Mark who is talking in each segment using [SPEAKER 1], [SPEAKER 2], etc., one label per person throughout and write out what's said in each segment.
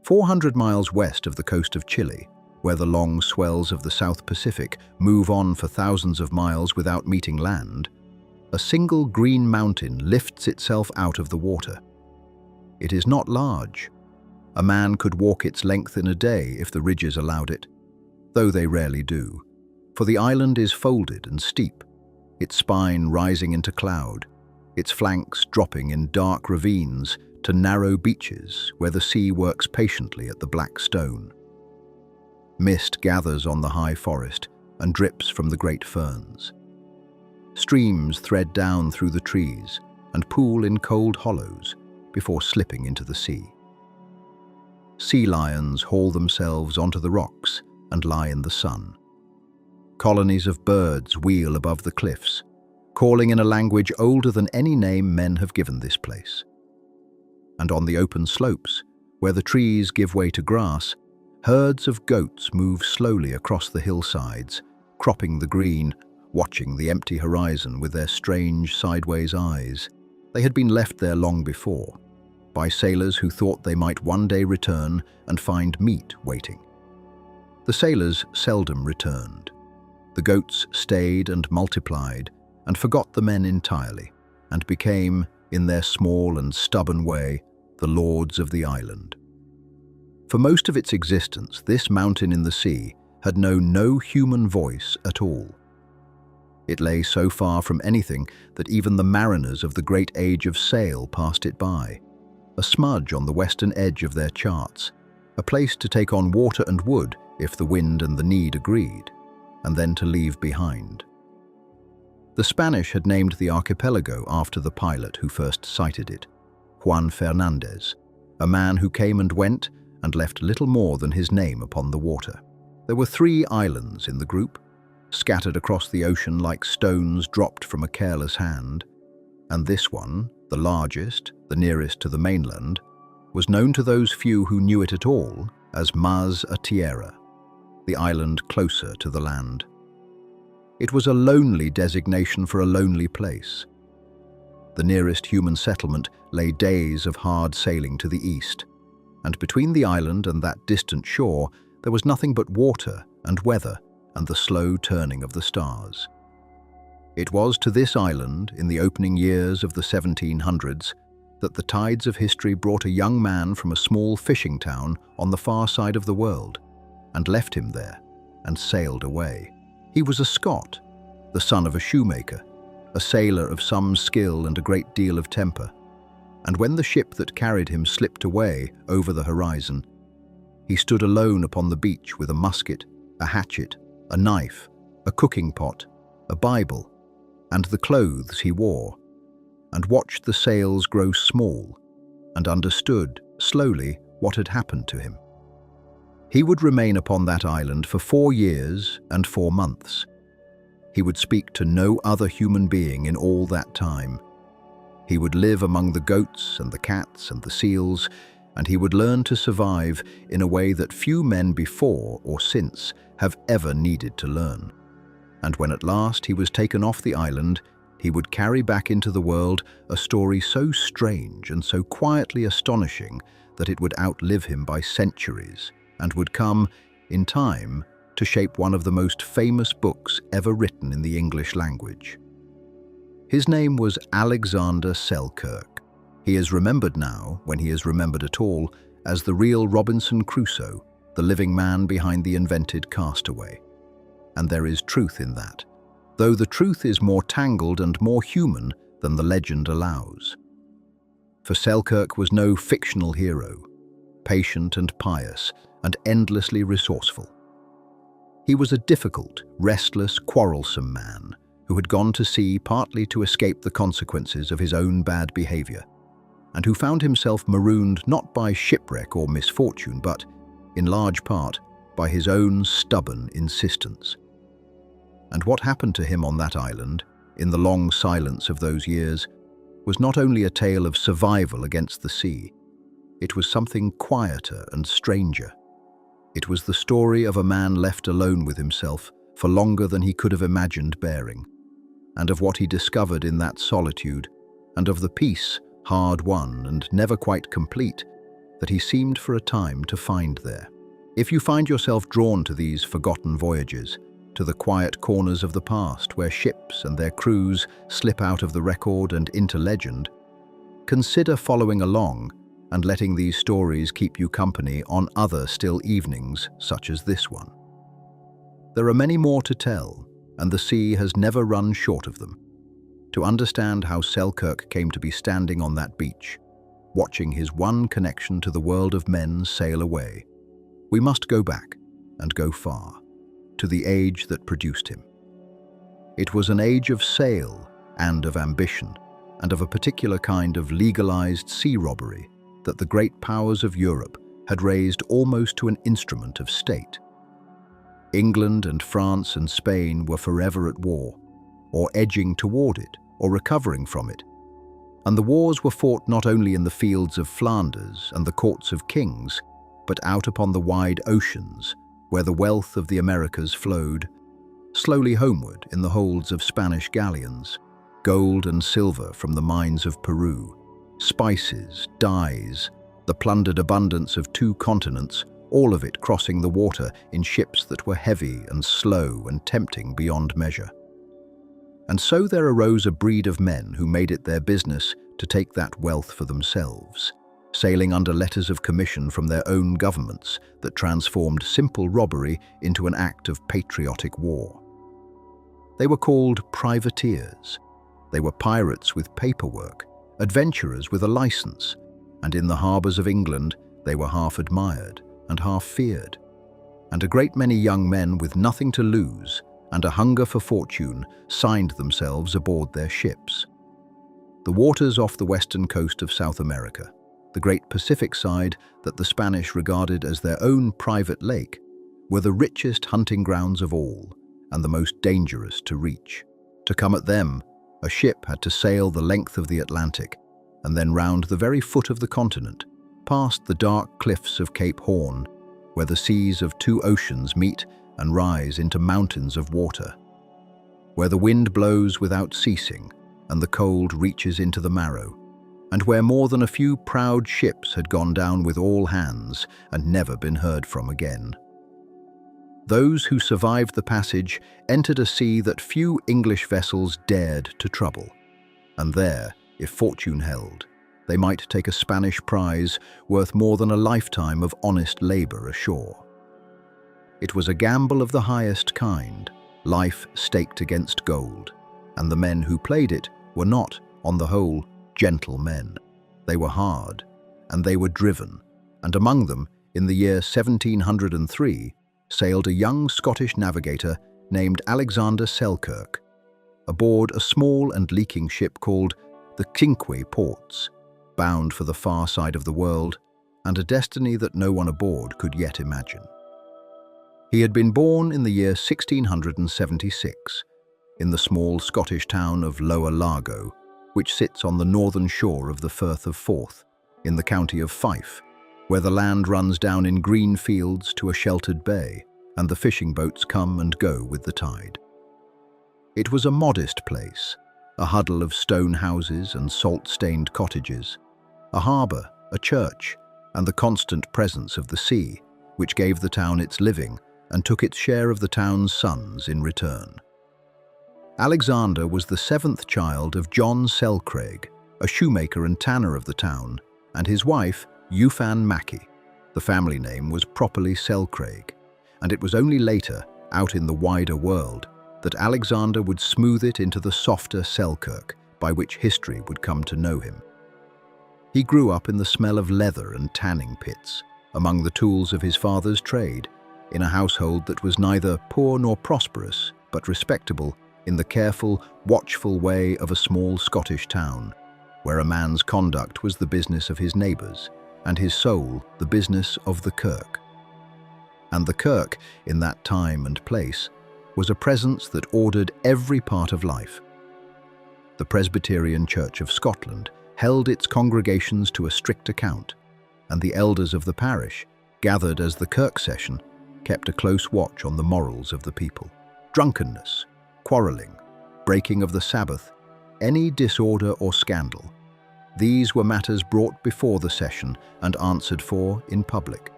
[SPEAKER 1] 400 miles west of the coast of Chile, where the long swells of the South Pacific move on for thousands of miles without meeting land, a single green mountain lifts itself out of the water. It is not large. A man could walk its length in a day if the ridges allowed it, though they rarely do, for the island is folded and steep, its spine rising into cloud, its flanks dropping in dark ravines to narrow beaches where the sea works patiently at the black stone. Mist gathers on the high forest and drips from the great ferns. Streams thread down through the trees and pool in cold hollows before slipping into the sea. Sea lions haul themselves onto the rocks and lie in the sun. Colonies of birds wheel above the cliffs, calling in a language older than any name men have given this place. And on the open slopes, where the trees give way to grass, herds of goats move slowly across the hillsides, cropping the green, watching the empty horizon with their strange sideways eyes. They had been left there long before, by sailors who thought they might one day return and find meat waiting. The sailors seldom returned. The goats stayed and multiplied and forgot the men entirely, and became, in their small and stubborn way, the lords of the island. For most of its existence, this mountain in the sea had known no human voice at all. It lay so far from anything that even the mariners of the great age of sail passed it by, a smudge on the western edge of their charts, a place to take on water and wood if the wind and the need agreed, and then to leave behind. The Spanish had named the archipelago after the pilot who first sighted it, Juan Fernandez, a man who came and went and left little more than his name upon the water. There were 3 islands in the group, scattered across the ocean like stones dropped from a careless hand, and this one, the largest, the nearest to the mainland, was known to those few who knew it at all as Mas a Tierra, the island closer to the land. It was a lonely designation for a lonely place. The nearest human settlement lay days of hard sailing to the east, and between the island and that distant shore there was nothing but water and weather and the slow turning of the stars. It was to this island, in the opening years of the 1700s, that the tides of history brought a young man from a small fishing town on the far side of the world, and left him there, and sailed away. He was a Scot, the son of a shoemaker, a sailor of some skill and a great deal of temper, and when the ship that carried him slipped away over the horizon, he stood alone upon the beach with a musket, a hatchet, a knife, a cooking pot, a Bible, and the clothes he wore, and watched the sails grow small, and understood, slowly, what had happened to him. He would remain upon that island for 4 years and 4 months. He would speak to no other human being in all that time. He would live among the goats and the cats and the seals, and he would learn to survive in a way that few men before or since have ever needed to learn. And when at last he was taken off the island, he would carry back into the world a story so strange and so quietly astonishing that it would outlive him by centuries, and would come, in time, to shape one of the most famous books ever written in the English language. His name was Alexander Selkirk. He is remembered now, when he is remembered at all, as the real Robinson Crusoe, the living man behind the invented castaway. And there is truth in that, though the truth is more tangled and more human than the legend allows. For Selkirk was no fictional hero, patient and pious, and endlessly resourceful. He was a difficult, restless, quarrelsome man who had gone to sea partly to escape the consequences of his own bad behavior, and who found himself marooned not by shipwreck or misfortune, but, in large part, by his own stubborn insistence. And what happened to him on that island, in the long silence of those years, was not only a tale of survival against the sea. It was something quieter and stranger. It was the story of a man left alone with himself for longer than he could have imagined bearing, and of what he discovered in that solitude, and of the peace, hard won and never quite complete, that he seemed for a time to find there. If you find yourself drawn to these forgotten voyages, to the quiet corners of the past where ships and their crews slip out of the record and into legend, consider following along and letting these stories keep you company on other still evenings such as this one. There are many more to tell, and the sea has never run short of them. To understand how Selkirk came to be standing on that beach, watching his one connection to the world of men sail away, we must go back, and go far, to the age that produced him. It was an age of sail and of ambition, and of a particular kind of legalized sea robbery that the great powers of Europe had raised almost to an instrument of state. England and France and Spain were forever at war, or edging toward it, or recovering from it. And the wars were fought not only in the fields of Flanders and the courts of kings, but out upon the wide oceans, where the wealth of the Americas flowed, slowly homeward in the holds of Spanish galleons, gold and silver from the mines of Peru, spices, dyes, the plundered abundance of 2 continents, all of it crossing the water in ships that were heavy and slow and tempting beyond measure. And so there arose a breed of men who made it their business to take that wealth for themselves, sailing under letters of commission from their own governments that transformed simple robbery into an act of patriotic war. They were called privateers. They were pirates with paperwork, adventurers with a license, and in the harbours of England they were half admired and half feared. And a great many young men with nothing to lose and a hunger for fortune signed themselves aboard their ships. The waters off the western coast of South America, the great Pacific side that the Spanish regarded as their own private lake, were the richest hunting grounds of all and the most dangerous to reach. To come at them, a ship had to sail the length of the Atlantic and then round the very foot of the continent, past the dark cliffs of Cape Horn, where the seas of 2 oceans meet and rise into mountains of water, where the wind blows without ceasing and the cold reaches into the marrow, and where more than a few proud ships had gone down with all hands and never been heard from again. Those who survived the passage entered a sea that few English vessels dared to trouble, and there, if fortune held, they might take a Spanish prize worth more than a lifetime of honest labour ashore. It was a gamble of the highest kind, life staked against gold, and the men who played it were not, on the whole, gentle men. They were hard, and they were driven, and among them, in the year 1703, sailed a young Scottish navigator named Alexander Selkirk, aboard a small and leaking ship called the Cinque Ports, bound for the far side of the world, and a destiny that no one aboard could yet imagine. He had been born in the year 1676, in the small Scottish town of Lower Largo, which sits on the northern shore of the Firth of Forth, in the county of Fife, where the land runs down in green fields to a sheltered bay, and the fishing boats come and go with the tide. It was a modest place, a huddle of stone houses and salt-stained cottages, a harbour, a church, and the constant presence of the sea, which gave the town its living and took its share of the town's sons in return. Alexander was the 7th child of John Selkirk, a shoemaker and tanner of the town, and his wife, Euphan Mackey. The family name was properly Selkirk, and it was only later, out in the wider world, that Alexander would smooth it into the softer Selkirk by which history would come to know him. He grew up in the smell of leather and tanning pits, among the tools of his father's trade, in a household that was neither poor nor prosperous, but respectable in the careful, watchful way of a small Scottish town, where a man's conduct was the business of his neighbours, and his soul the business of the kirk. And the kirk, in that time and place, was a presence that ordered every part of life. The Presbyterian Church of Scotland held its congregations to a strict account, and the elders of the parish, gathered as the kirk session, kept a close watch on the morals of the people. Drunkenness, quarrelling, breaking of the Sabbath, any disorder or scandal, These were matters brought before the session and answered for in public.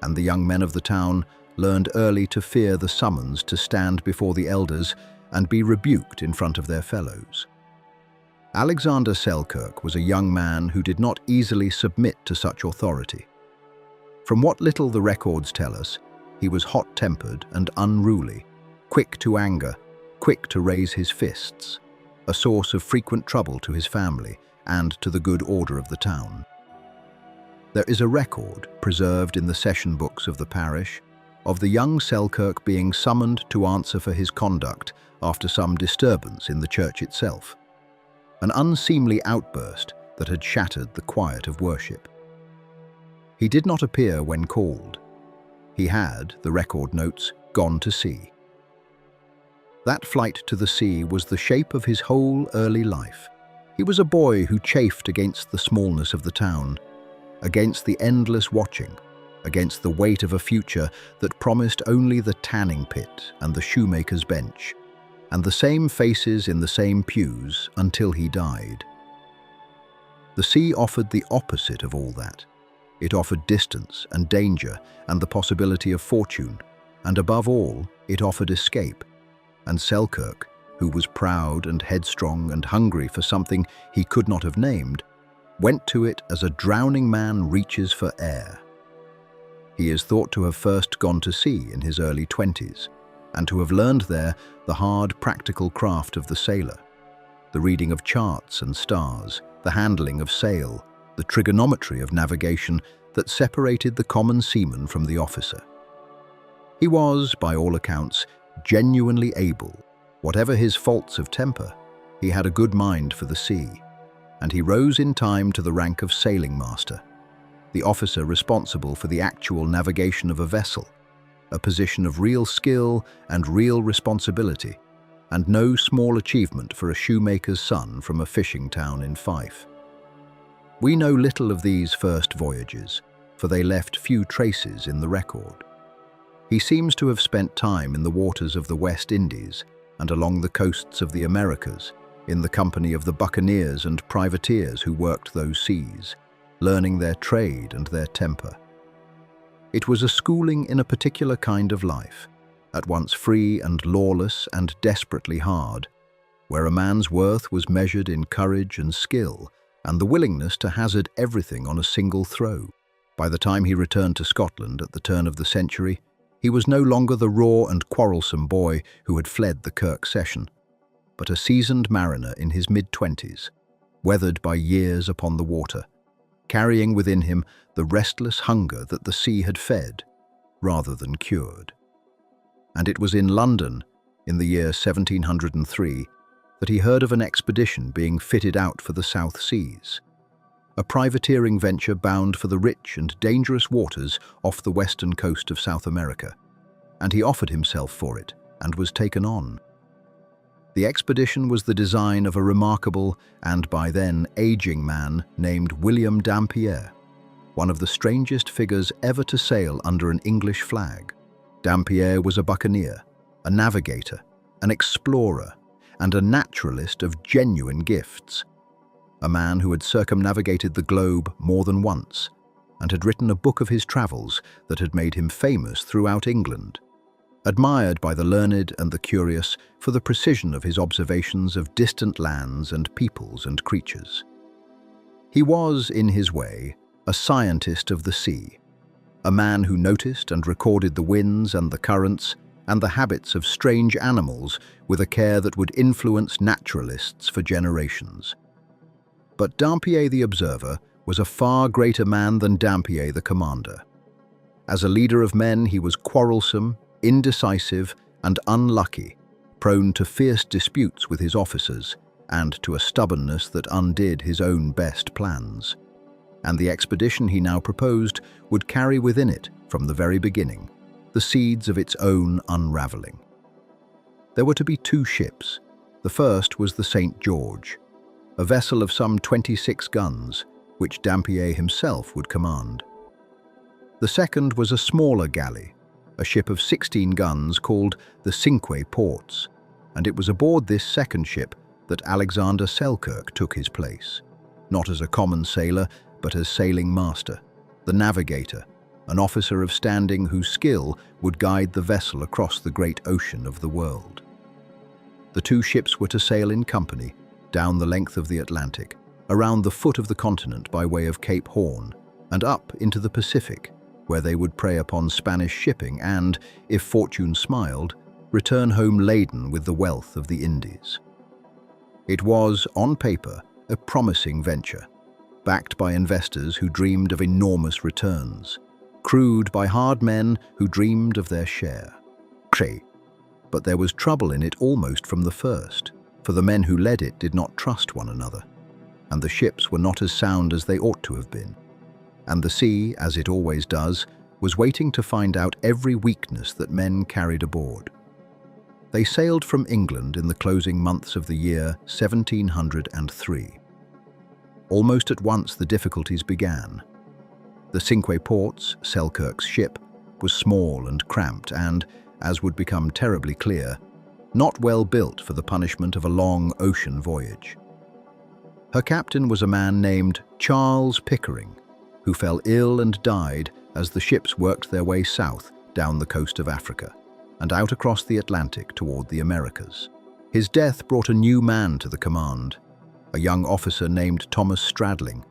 [SPEAKER 1] And the young men of the town learned early to fear the summons to stand before the elders and be rebuked in front of their fellows. Alexander Selkirk was a young man who did not easily submit to such authority. From what little the records tell us, he was hot-tempered and unruly, quick to anger, quick to raise his fists, a source of frequent trouble to his family and to the good order of the town. There is a record, preserved in the session books of the parish, of the young Selkirk being summoned to answer for his conduct after some disturbance in the church itself, an unseemly outburst that had shattered the quiet of worship. He did not appear when called. He had, the record notes, gone to sea. That flight to the sea was the shape of his whole early life. He was a boy who chafed against the smallness of the town, against the endless watching, against the weight of a future that promised only the tanning pit and the shoemaker's bench, and the same faces in the same pews until he died. The sea offered the opposite of all that. It offered distance and danger and the possibility of fortune, and above all, it offered escape. And Selkirk, who was proud and headstrong and hungry for something he could not have named, went to it as a drowning man reaches for air. He is thought to have first gone to sea in his early 20s, and to have learned there the hard practical craft of the sailor, the reading of charts and stars, the handling of sail, the trigonometry of navigation that separated the common seaman from the officer. He was, by all accounts, genuinely able. Whatever his faults of temper, he had a good mind for the sea, and he rose in time to the rank of sailing master, the officer responsible for the actual navigation of a vessel, a position of real skill and real responsibility, and no small achievement for a shoemaker's son from a fishing town in Fife. We know little of these first voyages, for they left few traces in the record. He seems to have spent time in the waters of the West Indies and along the coasts of the Americas, in the company of the buccaneers and privateers who worked those seas, learning their trade and their temper. It was a schooling in a particular kind of life, at once free and lawless and desperately hard, where a man's worth was measured in courage and skill, and the willingness to hazard everything on a single throw. By the time he returned to Scotland at the turn of the century, he was no longer the raw and quarrelsome boy who had fled the Kirk session, but a seasoned mariner in his mid-20s, weathered by years upon the water, carrying within him the restless hunger that the sea had fed, rather than cured. And it was in London, in the year 1703, that he heard of an expedition being fitted out for the South Seas, a privateering venture bound for the rich and dangerous waters off the western coast of South America, and he offered himself for it and was taken on. The expedition was the design of a remarkable and by then aging man named William Dampier, one of the strangest figures ever to sail under an English flag. Dampier was a buccaneer, a navigator, an explorer, and a naturalist of genuine gifts, a man who had circumnavigated the globe more than once and had written a book of his travels that had made him famous throughout England, admired by the learned and the curious for the precision of his observations of distant lands and peoples and creatures. He was, in his way, a scientist of the sea, a man who noticed and recorded the winds and the currents and the habits of strange animals with a care that would influence naturalists for generations. But Dampier the observer was a far greater man than Dampier the commander. As a leader of men, he was quarrelsome, indecisive, and unlucky, prone to fierce disputes with his officers and to a stubbornness that undid his own best plans. And the expedition he now proposed would carry within it, from the very beginning, the seeds of its own unraveling. There were to be two ships. The first was the St. George, a vessel of some 26 guns, which Dampier himself would command. The second was a smaller galley, a ship of 16 guns called the Cinque Ports, and it was aboard this second ship that Alexander Selkirk took his place. not as a common sailor, but as sailing master, the navigator, an officer of standing whose skill would guide the vessel across the great ocean of the world. The two ships were to sail in company down the length of the Atlantic, around the foot of the continent by way of Cape Horn, and up into the Pacific, where they would prey upon Spanish shipping and, if fortune smiled, return home laden with the wealth of the Indies. It was, on paper, a promising venture, backed by investors who dreamed of enormous returns, crewed by hard men who dreamed of their share. But there was trouble in it almost from the first, for the men who led it did not trust one another, and the ships were not as sound as they ought to have been. And the sea, as it always does, was waiting to find out every weakness that men carried aboard. They sailed from England in the closing months of the year 1703. Almost at once the difficulties began. The Cinque Ports, Selkirk's ship, was small and cramped and, as would become terribly clear, not well built for the punishment of a long ocean voyage. Her captain was a man named Charles Pickering, who fell ill and died as the ships worked their way south down the coast of Africa and out across the Atlantic toward the Americas. His death brought a new man to the command, a young officer named Thomas Stradling,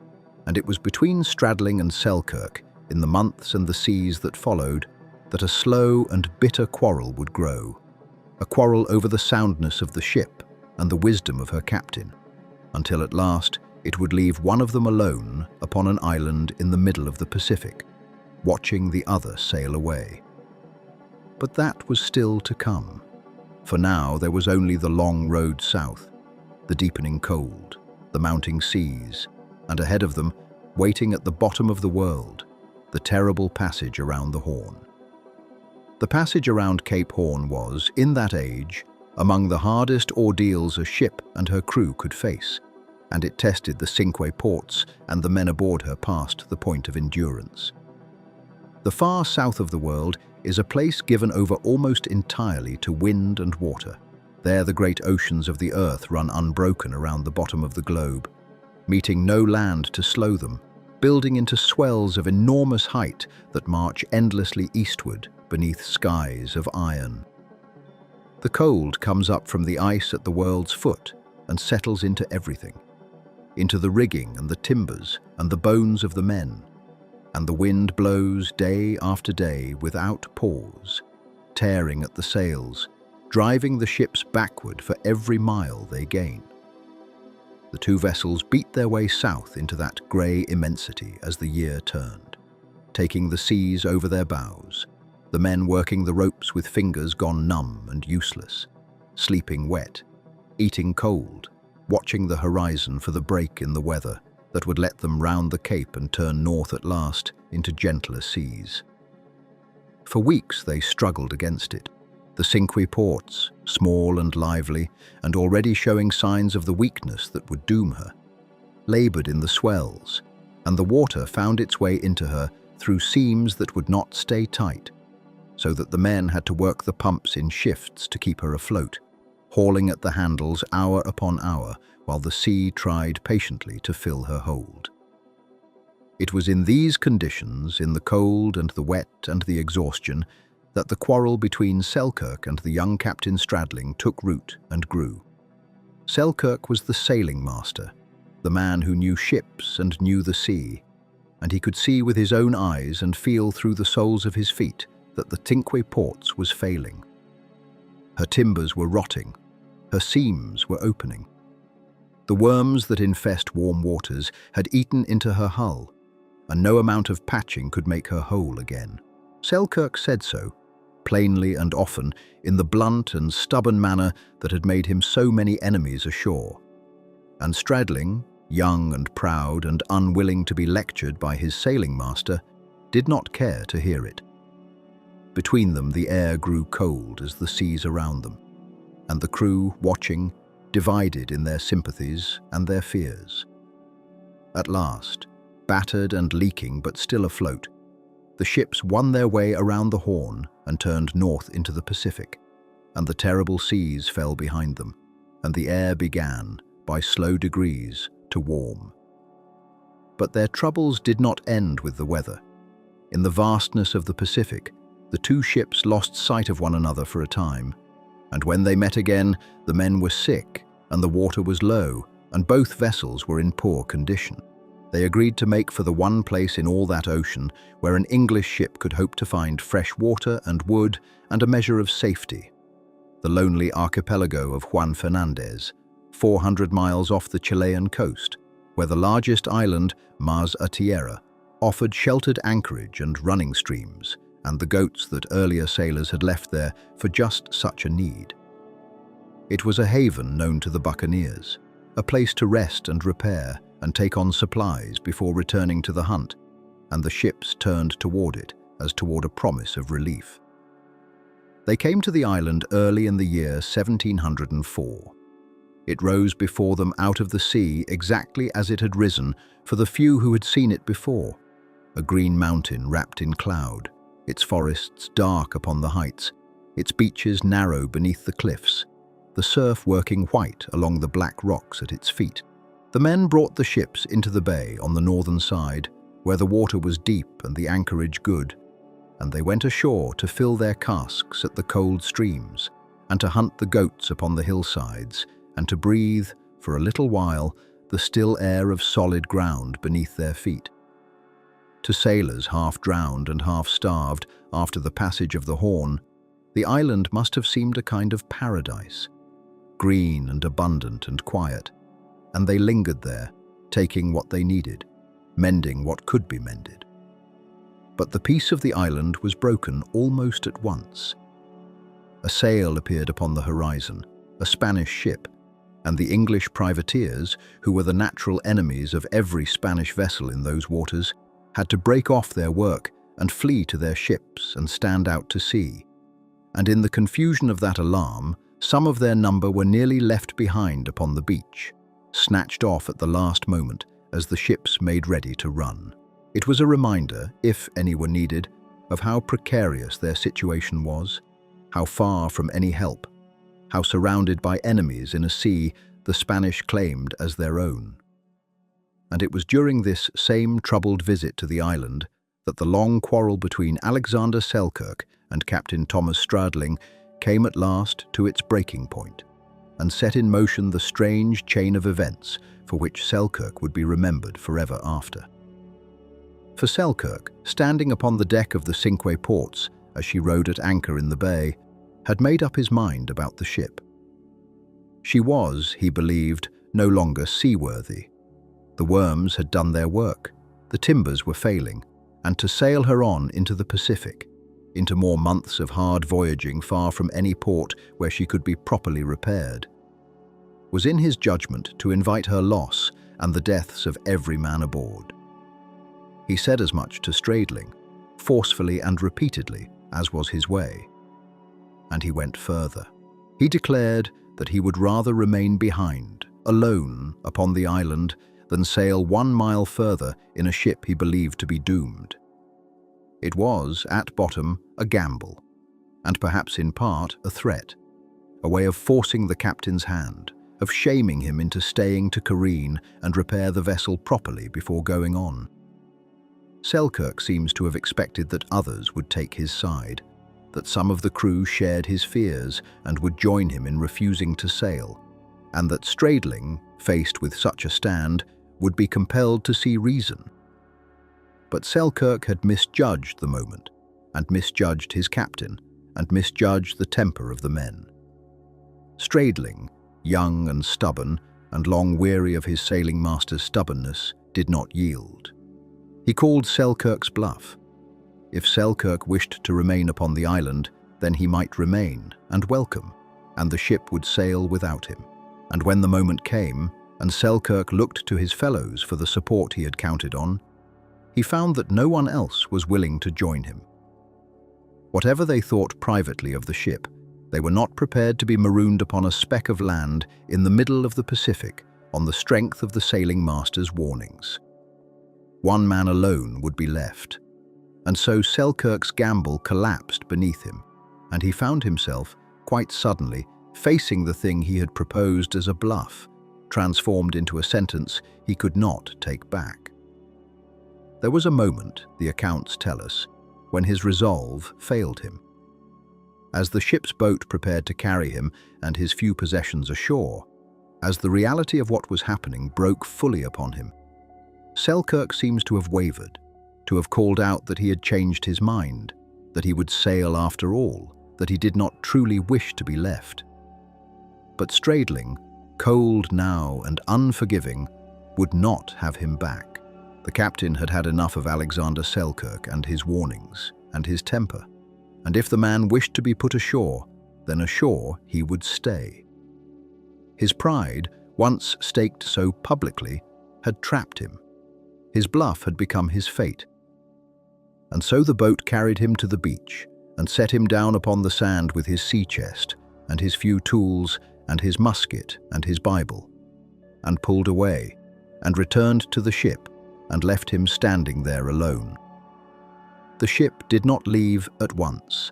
[SPEAKER 1] and it was between Stradling and Selkirk, in the months and the seas that followed, that a slow and bitter quarrel would grow, a quarrel over the soundness of the ship and the wisdom of her captain, until at last it would leave one of them alone upon an island in the middle of the Pacific, watching the other sail away. But that was still to come, for now there was only the long road south, the deepening cold, the mounting seas, and ahead of them, waiting at the bottom of the world, the terrible passage around the Horn. The passage around Cape Horn was, in that age, among the hardest ordeals a ship and her crew could face, and it tested the Cinque Ports and the men aboard her past the point of endurance. The far south of the world is a place given over almost entirely to wind and water. There the great oceans of the earth run unbroken around the bottom of the globe, meeting no land to slow them, building into swells of enormous height that march endlessly eastward beneath skies of iron. The cold comes up from the ice at the world's foot and settles into everything, into the rigging and the timbers and the bones of the men, and the wind blows day after day without pause, tearing at the sails, driving the ships backward for every mile they gain. The two vessels beat their way south into that grey immensity as the year turned, taking the seas over their bows, the men working the ropes with fingers gone numb and useless, sleeping wet, eating cold, watching the horizon for the break in the weather that would let them round the Cape and turn north at last into gentler seas. For weeks they struggled against it. The Cinque Ports, small and lively, and already showing signs of the weakness that would doom her, laboured in the swells, and the water found its way into her through seams that would not stay tight, so that the men had to work the pumps in shifts to keep her afloat, hauling at the handles hour upon hour while the sea tried patiently to fill her hold. It was in these conditions, in the cold and the wet and the exhaustion, that the quarrel between Selkirk and the young Captain Stradling took root and grew. Selkirk was the sailing master, the man who knew ships and knew the sea, and he could see with his own eyes and feel through the soles of his feet that the Cinque Ports was failing. Her timbers were rotting, her seams were opening. The worms that infest warm waters had eaten into her hull, and no amount of patching could make her whole again. Selkirk said so, plainly and often, in the blunt and stubborn manner that had made him so many enemies ashore. And Stradling, young and proud and unwilling to be lectured by his sailing master, did not care to hear it. Between them the air grew cold as the seas around them, and the crew, watching, divided in their sympathies and their fears. At last, battered and leaking but still afloat, the ships won their way around the Horn and turned north into the Pacific, and the terrible seas fell behind them, and the air began, by slow degrees, to warm. But their troubles did not end with the weather. In the vastness of the Pacific, the two ships lost sight of one another for a time, and when they met again, the men were sick and the water was low, and both vessels were in poor condition. They agreed to make for the one place in all that ocean where an English ship could hope to find fresh water and wood and a measure of safety: the lonely archipelago of Juan Fernandez, 400 miles off the Chilean coast, where the largest island, Mas a Tierra, offered sheltered anchorage and running streams, and the goats that earlier sailors had left there for just such a need. It was a haven known to the buccaneers, a place to rest and repair and take on supplies before returning to the hunt, and the ships turned toward it as toward a promise of relief. They came to the island early in the year 1704. It rose before them out of the sea exactly as it had risen for the few who had seen it before, a green mountain wrapped in cloud, its forests dark upon the heights, its beaches narrow beneath the cliffs, the surf working white along the black rocks at its feet. The men brought the ships into the bay on the northern side, where the water was deep and the anchorage good, and they went ashore to fill their casks at the cold streams, and to hunt the goats upon the hillsides, and to breathe, for a little while, the still air of solid ground beneath their feet. To sailors half drowned and half starved after the passage of the Horn, the island must have seemed a kind of paradise, green and abundant and quiet, and they lingered there, taking what they needed, mending what could be mended. But the peace of the island was broken almost at once. A sail appeared upon the horizon, a Spanish ship, and the English privateers, who were the natural enemies of every Spanish vessel in those waters, had to break off their work and flee to their ships and stand out to sea. And in the confusion of that alarm, some of their number were nearly left behind upon the beach, snatched off at the last moment as the ships made ready to run. It was a reminder, if any were needed, of how precarious their situation was, how far from any help, how surrounded by enemies in a sea the Spanish claimed as their own. And it was during this same troubled visit to the island that the long quarrel between Alexander Selkirk and Captain Thomas Stradling came at last to its breaking point, and set in motion the strange chain of events for which Selkirk would be remembered forever after. For Selkirk, standing upon the deck of the Cinque Ports as she rode at anchor in the bay, had made up his mind about the ship. She was, he believed, no longer seaworthy. The worms had done their work, the timbers were failing, and to sail her on into the Pacific, into more months of hard voyaging far from any port where she could be properly repaired, was in his judgment to invite her loss and the deaths of every man aboard. He said as much to Stradling, forcefully and repeatedly, as was his way. And he went further. He declared that he would rather remain behind, alone, upon the island, than sail 1 mile further in a ship he believed to be doomed. It was, at bottom, a gamble, and perhaps in part a threat, a way of forcing the captain's hand, of shaming him into staying to careen and repair the vessel properly before going on. Selkirk seems to have expected that others would take his side, that some of the crew shared his fears and would join him in refusing to sail, and that Stradling, faced with such a stand, would be compelled to see reason. But Selkirk had misjudged the moment, and misjudged his captain, and misjudged the temper of the men. Stradling, young and stubborn, and long weary of his sailing master's stubbornness, did not yield. He called Selkirk's bluff. If Selkirk wished to remain upon the island, then he might remain, and welcome, and the ship would sail without him. And when the moment came, and Selkirk looked to his fellows for the support he had counted on, he found that no one else was willing to join him. Whatever they thought privately of the ship, they were not prepared to be marooned upon a speck of land in the middle of the Pacific on the strength of the sailing master's warnings. One man alone would be left, and so Selkirk's gamble collapsed beneath him, and he found himself, quite suddenly, facing the thing he had proposed as a bluff, transformed into a sentence he could not take back. There was a moment, the accounts tell us, when his resolve failed him. As the ship's boat prepared to carry him and his few possessions ashore, as the reality of what was happening broke fully upon him, Selkirk seems to have wavered, to have called out that he had changed his mind, that he would sail after all, that he did not truly wish to be left. But Stradling, cold now and unforgiving, would not have him back. The captain had had enough of Alexander Selkirk and his warnings and his temper, and if the man wished to be put ashore, then ashore he would stay. His pride, once staked so publicly, had trapped him. His bluff had become his fate. And so the boat carried him to the beach and set him down upon the sand with his sea chest and his few tools and his musket and his Bible, and pulled away and returned to the ship and left him standing there alone. The ship did not leave at once.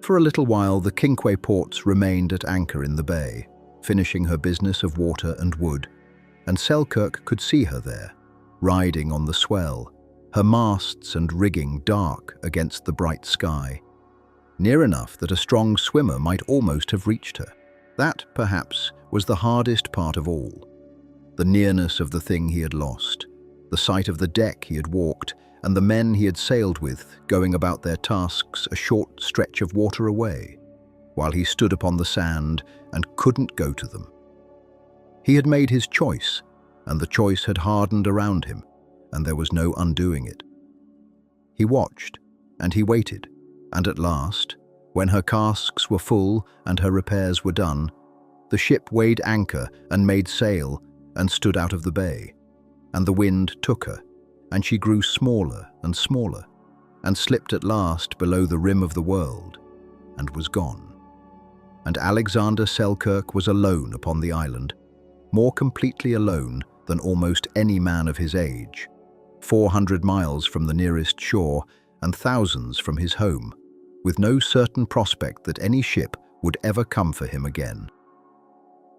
[SPEAKER 1] For a little while the Kinquay ports remained at anchor in the bay, finishing her business of water and wood, and Selkirk could see her there, riding on the swell, her masts and rigging dark against the bright sky, near enough that a strong swimmer might almost have reached her. That, perhaps, was the hardest part of all. The nearness of the thing he had lost, the sight of the deck he had walked, and the men he had sailed with going about their tasks a short stretch of water away, while he stood upon the sand and couldn't go to them. He had made his choice, and the choice had hardened around him, and there was no undoing it. He watched, and he waited, and at last, when her casks were full and her repairs were done, the ship weighed anchor and made sail and stood out of the bay, and the wind took her, and she grew smaller and smaller, and slipped at last below the rim of the world, and was gone. And Alexander Selkirk was alone upon the island, more completely alone than almost any man of his age, 400 miles from the nearest shore and thousands from his home, with no certain prospect that any ship would ever come for him again.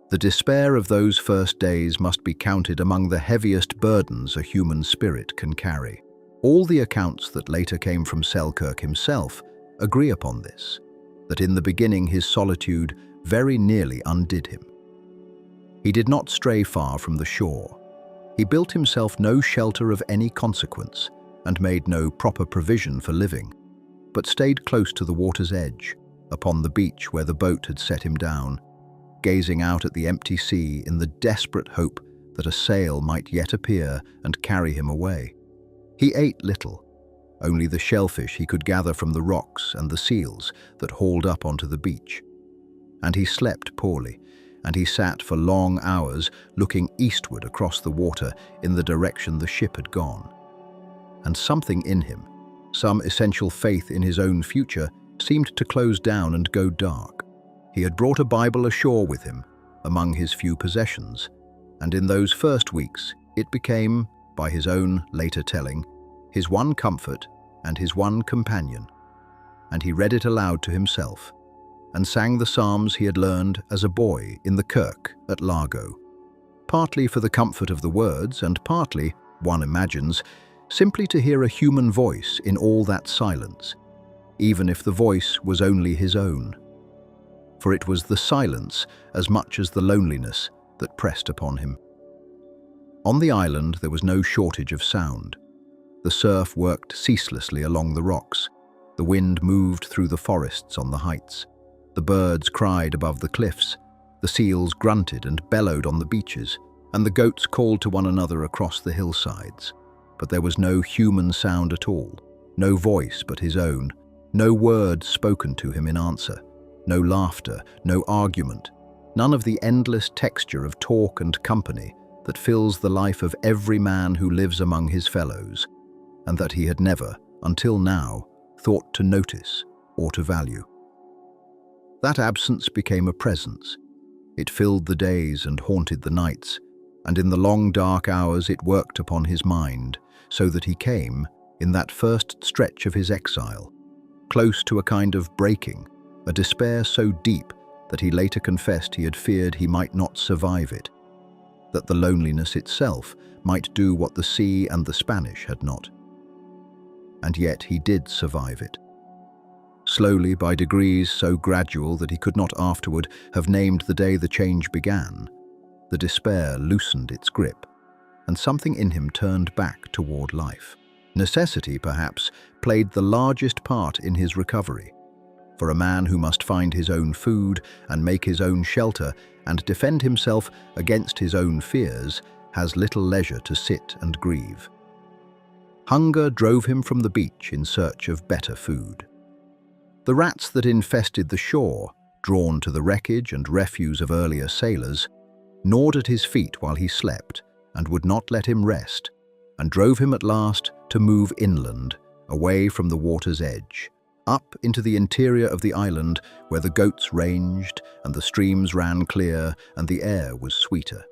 [SPEAKER 1] The despair of those first days must be counted among the heaviest burdens a human spirit can carry. All the accounts that later came from Selkirk himself agree upon this, that in the beginning his solitude very nearly undid him. He did not stray far from the shore. He built himself no shelter of any consequence and made no proper provision for living, but stayed close to the water's edge, upon the beach where the boat had set him down, gazing out at the empty sea in the desperate hope that a sail might yet appear and carry him away. He ate little, only the shellfish he could gather from the rocks and the seals that hauled up onto the beach. And he slept poorly, and he sat for long hours looking eastward across the water in the direction the ship had gone. And something in him, some essential faith in his own future, seemed to close down and go dark. He had brought a Bible ashore with him, among his few possessions, and in those first weeks it became, by his own later telling, his one comfort and his one companion, and he read it aloud to himself, and sang the psalms he had learned as a boy in the kirk at Largo, partly for the comfort of the words and partly, one imagines, simply to hear a human voice in all that silence, even if the voice was only his own. For it was the silence as much as the loneliness that pressed upon him. On the island there was no shortage of sound. The surf worked ceaselessly along the rocks. The wind moved through the forests on the heights. The birds cried above the cliffs. The seals grunted and bellowed on the beaches, and the goats called to one another across the hillsides. But there was no human sound at all, no voice but his own, no word spoken to him in answer, no laughter, no argument, none of the endless texture of talk and company that fills the life of every man who lives among his fellows, and that he had never, until now, thought to notice or to value. That absence became a presence. It filled the days and haunted the nights, and in the long dark hours it worked upon his mind, so that he came, in that first stretch of his exile, close to a kind of breaking, a despair so deep that he later confessed he had feared he might not survive it. that the loneliness itself might do what the sea and the Spanish had not. And yet he did survive it. Slowly, by degrees so gradual that he could not afterward have named the day the change began, the despair loosened its grip, and something in him turned back toward life. Necessity, perhaps, played the largest part in his recovery. For a man who must find his own food and make his own shelter and defend himself against his own fears has little leisure to sit and grieve. Hunger drove him from the beach in search of better food. The rats that infested the shore, drawn to the wreckage and refuse of earlier sailors, gnawed at his feet while he slept and would not let him rest, and drove him at last to move inland, away from the water's edge, up into the interior of the island where the goats ranged and the streams ran clear and the air was sweeter.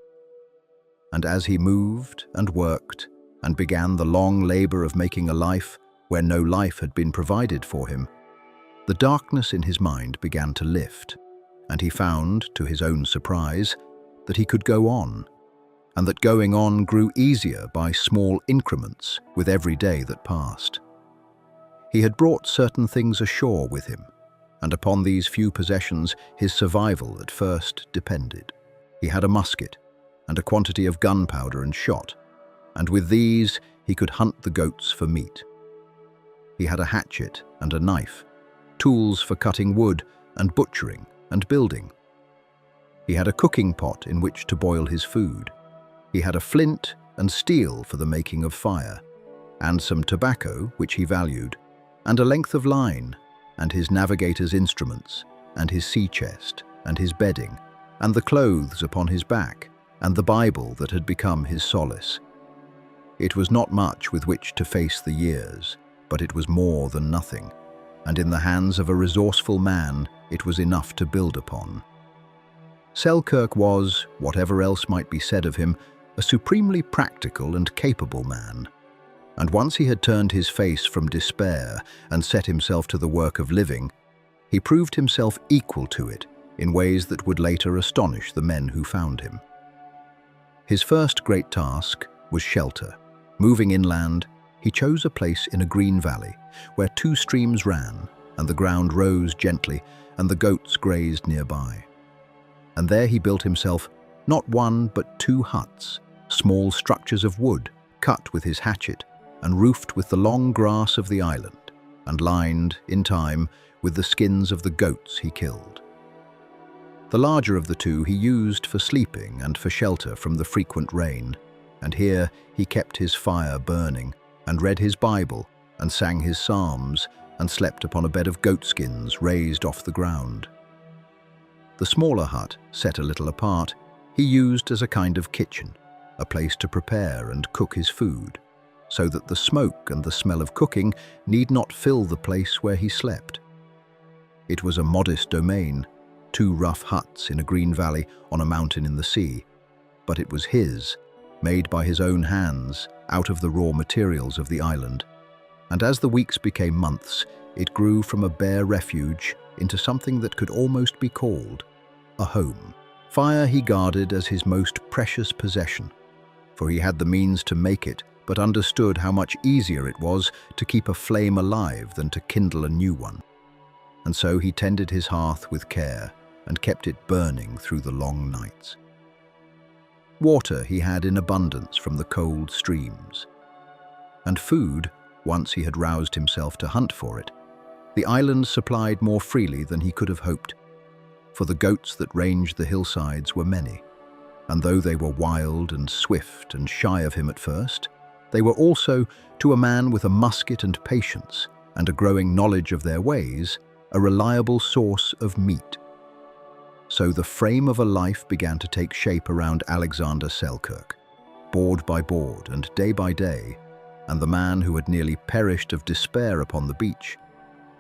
[SPEAKER 1] And as he moved and worked and began the long labor of making a life where no life had been provided for him, the darkness in his mind began to lift, and he found, to his own surprise, that he could go on, and that going on grew easier by small increments with every day that passed. He had brought certain things ashore with him, and upon these few possessions his survival at first depended. He had a musket and a quantity of gunpowder and shot, and with these he could hunt the goats for meat. He had a hatchet and a knife, tools for cutting wood and butchering and building. He had a cooking pot in which to boil his food. He had a flint and steel for the making of fire, and some tobacco, which he valued, and a length of line, and his navigator's instruments, and his sea chest, and his bedding, and the clothes upon his back, and the Bible that had become his solace. It was not much with which to face the years, but it was more than nothing, and in the hands of a resourceful man it was enough to build upon. Selkirk was, whatever else might be said of him, a supremely practical and capable man. And once he had turned his face from despair and set himself to the work of living, he proved himself equal to it in ways that would later astonish the men who found him. His first great task was shelter. Moving inland, he chose a place in a green valley where 2 streams ran and the ground rose gently and the goats grazed nearby. And there he built himself not 1 but 2 huts, small structures of wood cut with his hatchet and roofed with the long grass of the island, and lined, in time, with the skins of the goats he killed. The larger of the 2 he used for sleeping and for shelter from the frequent rain, and here he kept his fire burning, and read his Bible, and sang his psalms, and slept upon a bed of goatskins raised off the ground. The smaller hut, set a little apart, he used as a kind of kitchen, a place to prepare and cook his food, so that the smoke and the smell of cooking need not fill the place where he slept. It was a modest domain, 2 rough huts in a green valley on a mountain in the sea, but it was his, made by his own hands, out of the raw materials of the island. And as the weeks became months, it grew from a bare refuge into something that could almost be called a home. Fire he guarded as his most precious possession, for he had the means to make it, but understood how much easier it was to keep a flame alive than to kindle a new one. And so he tended his hearth with care and kept it burning through the long nights. Water he had in abundance from the cold streams. And food, once he had roused himself to hunt for it, the island supplied more freely than he could have hoped, for the goats that ranged the hillsides were many, and though they were wild and swift and shy of him at first, they were also, to a man with a musket and patience and a growing knowledge of their ways, a reliable source of meat. So the frame of a life began to take shape around Alexander Selkirk, board by board and day by day, and the man who had nearly perished of despair upon the beach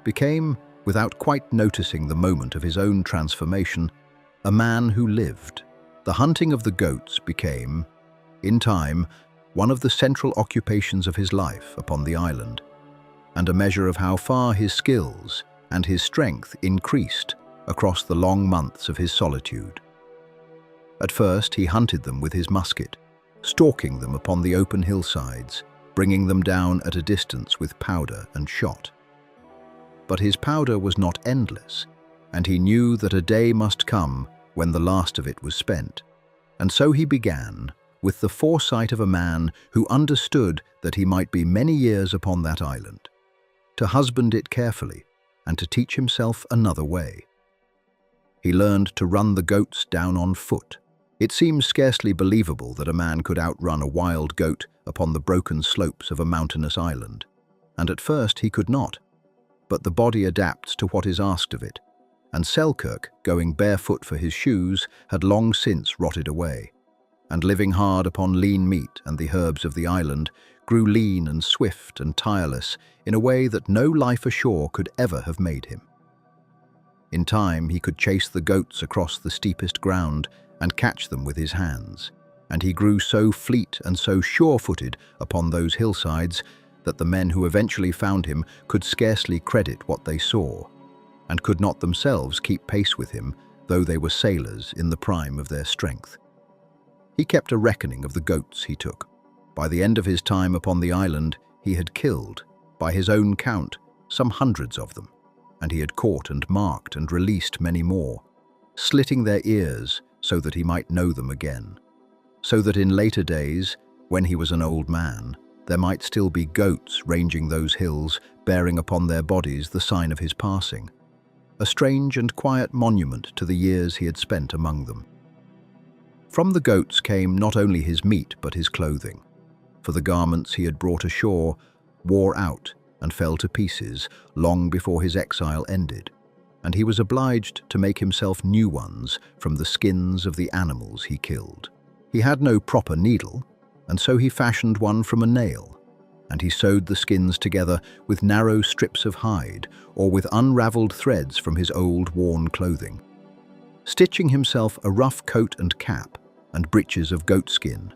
[SPEAKER 1] became, without quite noticing the moment of his own transformation, a man who lived. The hunting of the goats became, in time, one of the central occupations of his life upon the island, and a measure of how far his skills and his strength increased across the long months of his solitude. At first he hunted them with his musket, stalking them upon the open hillsides, bringing them down at a distance with powder and shot. But his powder was not endless, and he knew that a day must come when the last of it was spent. And so he began, with the foresight of a man who understood that he might be many years upon that island, to husband it carefully and to teach himself another way. He learned to run the goats down on foot. It seems scarcely believable that a man could outrun a wild goat upon the broken slopes of a mountainous island, and at first he could not. But the body adapts to what is asked of it, and Selkirk, going barefoot for his shoes, had long since rotted away, and living hard upon lean meat and the herbs of the island, grew lean and swift and tireless in a way that no life ashore could ever have made him. In time he could chase the goats across the steepest ground and catch them with his hands, and he grew so fleet and so sure-footed upon those hillsides that the men who eventually found him could scarcely credit what they saw, and could not themselves keep pace with him, though they were sailors in the prime of their strength. He kept a reckoning of the goats he took. By the end of his time upon the island, he had killed, by his own count, some hundreds of them, and he had caught and marked and released many more, slitting their ears so that he might know them again, so that in later days, when he was an old man, there might still be goats ranging those hills, bearing upon their bodies the sign of his passing, a strange and quiet monument to the years he had spent among them. From the goats came not only his meat but his clothing, for the garments he had brought ashore wore out and fell to pieces long before his exile ended, and he was obliged to make himself new ones from the skins of the animals he killed. He had no proper needle, and so he fashioned one from a nail, and he sewed the skins together with narrow strips of hide or with unraveled threads from his old worn clothing, stitching himself a rough coat and cap and breeches of goatskin.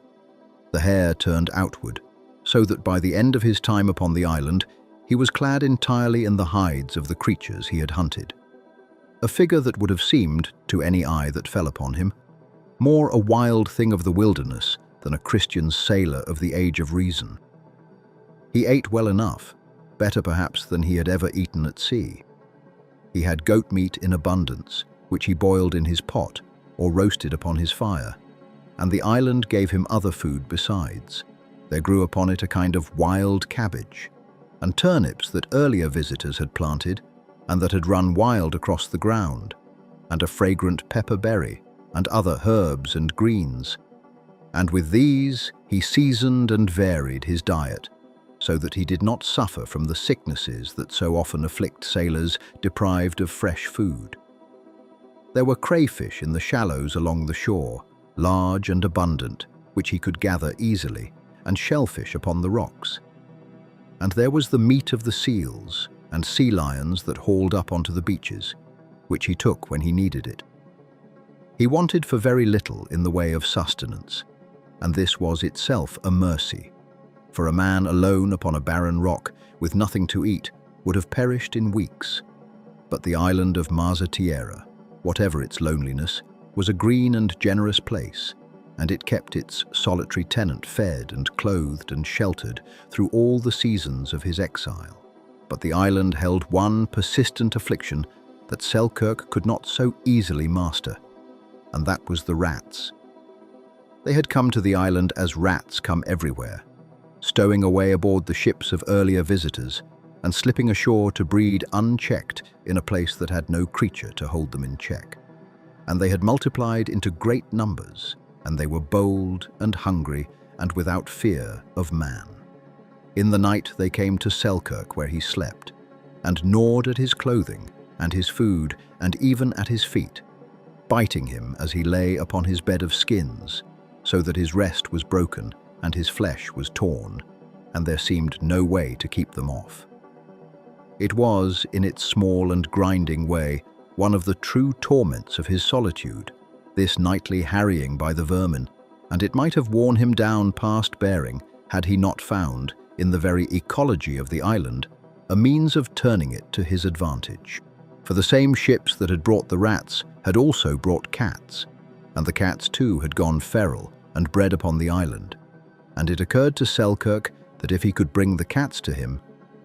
[SPEAKER 1] The hair turned outward, so that by the end of his time upon the island, he was clad entirely in the hides of the creatures he had hunted. A figure that would have seemed, to any eye that fell upon him, more a wild thing of the wilderness than a Christian sailor of the age of reason. He ate well enough, better perhaps than he had ever eaten at sea. He had goat meat in abundance, which he boiled in his pot or roasted upon his fire, and the island gave him other food besides. There grew upon it a kind of wild cabbage, and turnips that earlier visitors had planted and that had run wild across the ground, and a fragrant pepper berry, and other herbs and greens. And with these he seasoned and varied his diet, so that he did not suffer from the sicknesses that so often afflict sailors deprived of fresh food. There were crayfish in the shallows along the shore, large and abundant, which he could gather easily, and shellfish upon the rocks. And there was the meat of the seals and sea lions that hauled up onto the beaches, which he took when he needed it. He wanted for very little in the way of sustenance, and this was itself a mercy, for a man alone upon a barren rock with nothing to eat would have perished in weeks. But the island of Maza Tierra, whatever its loneliness, was a green and generous place, and it kept its solitary tenant fed and clothed and sheltered through all the seasons of his exile. But the island held one persistent affliction that Selkirk could not so easily master, and that was the rats. They had come to the island as rats come everywhere, stowing away aboard the ships of earlier visitors and slipping ashore to breed unchecked in a place that had no creature to hold them in check. And they had multiplied into great numbers, and they were bold and hungry and without fear of man. In the night they came to Selkirk where he slept, and gnawed at his clothing and his food and even at his feet, biting him as he lay upon his bed of skins, so that his rest was broken and his flesh was torn, and there seemed no way to keep them off. It was, in its small and grinding way, one of the true torments of his solitude, this nightly harrying by the vermin, and it might have worn him down past bearing had he not found, in the very ecology of the island, a means of turning it to his advantage. For the same ships that had brought the rats had also brought cats, and the cats too had gone feral and bred upon the island, and it occurred to Selkirk that if he could bring the cats to him,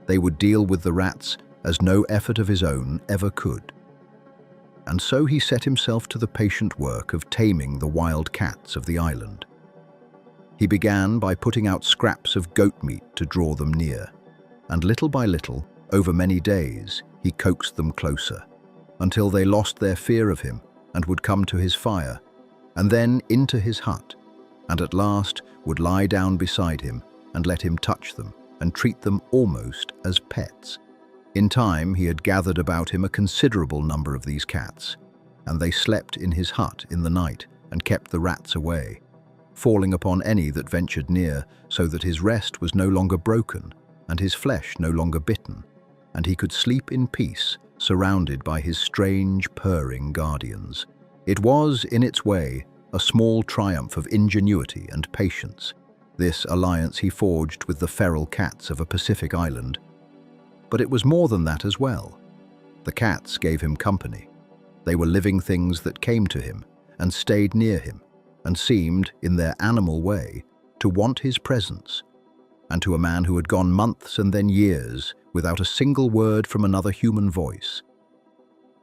[SPEAKER 1] they would deal with the rats as no effort of his own ever could. And so he set himself to the patient work of taming the wild cats of the island. He began by putting out scraps of goat meat to draw them near, and little by little, over many days, he coaxed them closer, until they lost their fear of him and would come to his fire, and then into his hut, and at last would lie down beside him and let him touch them and treat them almost as pets. In time, he had gathered about him a considerable number of these cats, and they slept in his hut in the night and kept the rats away, falling upon any that ventured near, so that his rest was no longer broken and his flesh no longer bitten, and he could sleep in peace, surrounded by his strange, purring guardians. It was, in its way, a small triumph of ingenuity and patience, this alliance he forged with the feral cats of a Pacific island. But it was more than that as well. The cats gave him company. They were living things that came to him and stayed near him, and seemed, in their animal way, to want his presence. And to a man who had gone months and then years without a single word from another human voice,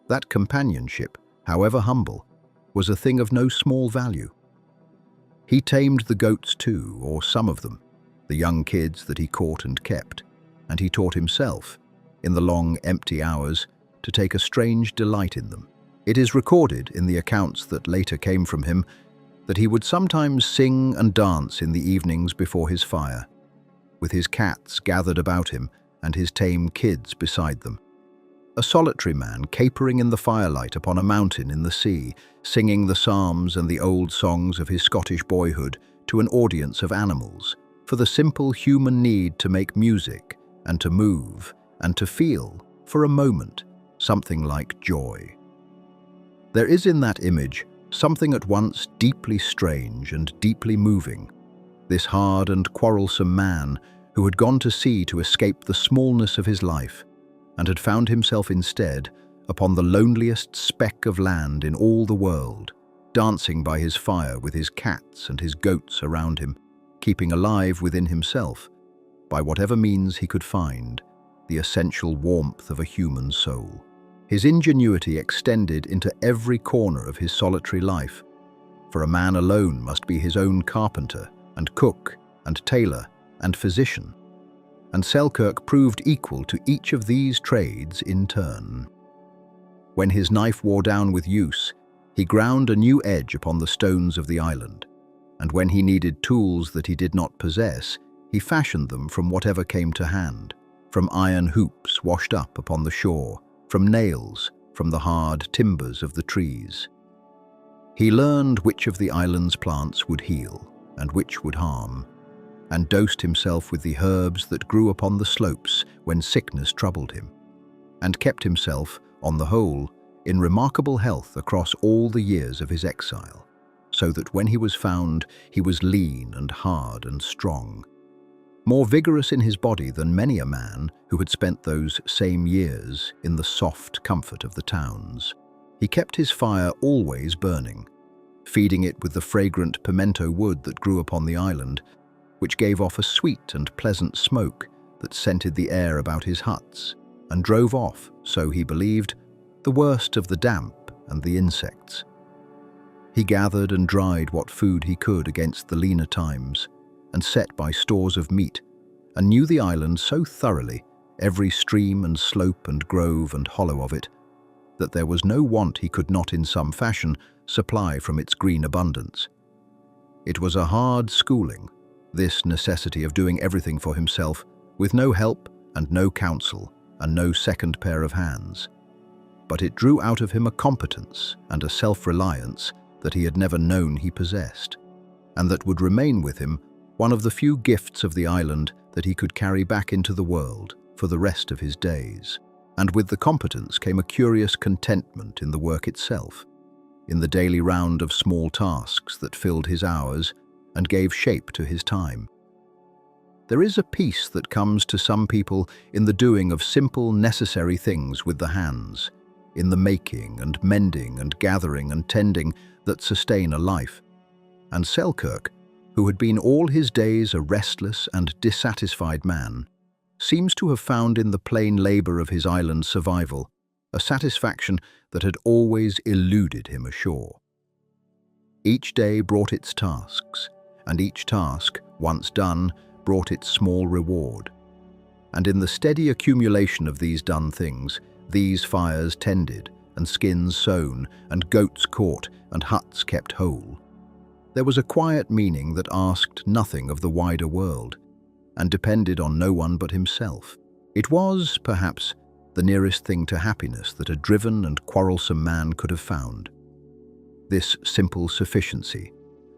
[SPEAKER 1] that companionship, however humble, was a thing of no small value. He tamed the goats too, or some of them, the young kids that he caught and kept, and he taught himself, in the long, empty hours, to take a strange delight in them. It is recorded in the accounts that later came from him that he would sometimes sing and dance in the evenings before his fire, with his cats gathered about him and his tame kids beside them. A solitary man capering in the firelight upon a mountain in the sea, singing the psalms and the old songs of his Scottish boyhood to an audience of animals, for the simple human need to make music and to move and to feel, for a moment, something like joy. There is in that image something at once deeply strange and deeply moving. This hard and quarrelsome man who had gone to sea to escape the smallness of his life, and had found himself instead upon the loneliest speck of land in all the world, dancing by his fire with his cats and his goats around him, keeping alive within himself, by whatever means he could find, the essential warmth of a human soul. His ingenuity extended into every corner of his solitary life, for a man alone must be his own carpenter and cook and tailor and physician, and Selkirk proved equal to each of these trades in turn. When his knife wore down with use, he ground a new edge upon the stones of the island, and when he needed tools that he did not possess, he fashioned them from whatever came to hand, from iron hoops washed up upon the shore, from nails, from the hard timbers of the trees. He learned which of the island's plants would heal and which would harm, and dosed himself with the herbs that grew upon the slopes when sickness troubled him, and kept himself, on the whole, in remarkable health across all the years of his exile, so that when he was found, he was lean and hard and strong, more vigorous in his body than many a man who had spent those same years in the soft comfort of the towns. He kept his fire always burning, feeding it with the fragrant pimento wood that grew upon the island, which gave off a sweet and pleasant smoke that scented the air about his huts, and drove off, so he believed, the worst of the damp and the insects. He gathered and dried what food he could against the leaner times, and set by stores of meat, and knew the island so thoroughly, every stream and slope and grove and hollow of it, that there was no want he could not in some fashion supply from its green abundance. It was a hard schooling, this necessity of doing everything for himself, with no help and no counsel and no second pair of hands. But it drew out of him a competence and a self-reliance that he had never known he possessed, and that would remain with him one of the few gifts of the island that he could carry back into the world for the rest of his days. And with the competence came a curious contentment in the work itself, in the daily round of small tasks that filled his hours and gave shape to his time. There is a peace that comes to some people in the doing of simple, necessary things with the hands, in the making and mending and gathering and tending that sustain a life. And Selkirk, who had been all his days a restless and dissatisfied man, seems to have found in the plain labour of his island's survival a satisfaction that had always eluded him ashore. Each day brought its tasks, and each task, once done, brought its small reward. And in the steady accumulation of these done things, these fires tended, and skins sewn, and goats caught, and huts kept whole, there was a quiet meaning that asked nothing of the wider world, and depended on no one but himself. It was, perhaps, the nearest thing to happiness that a driven and quarrelsome man could have found. This simple sufficiency,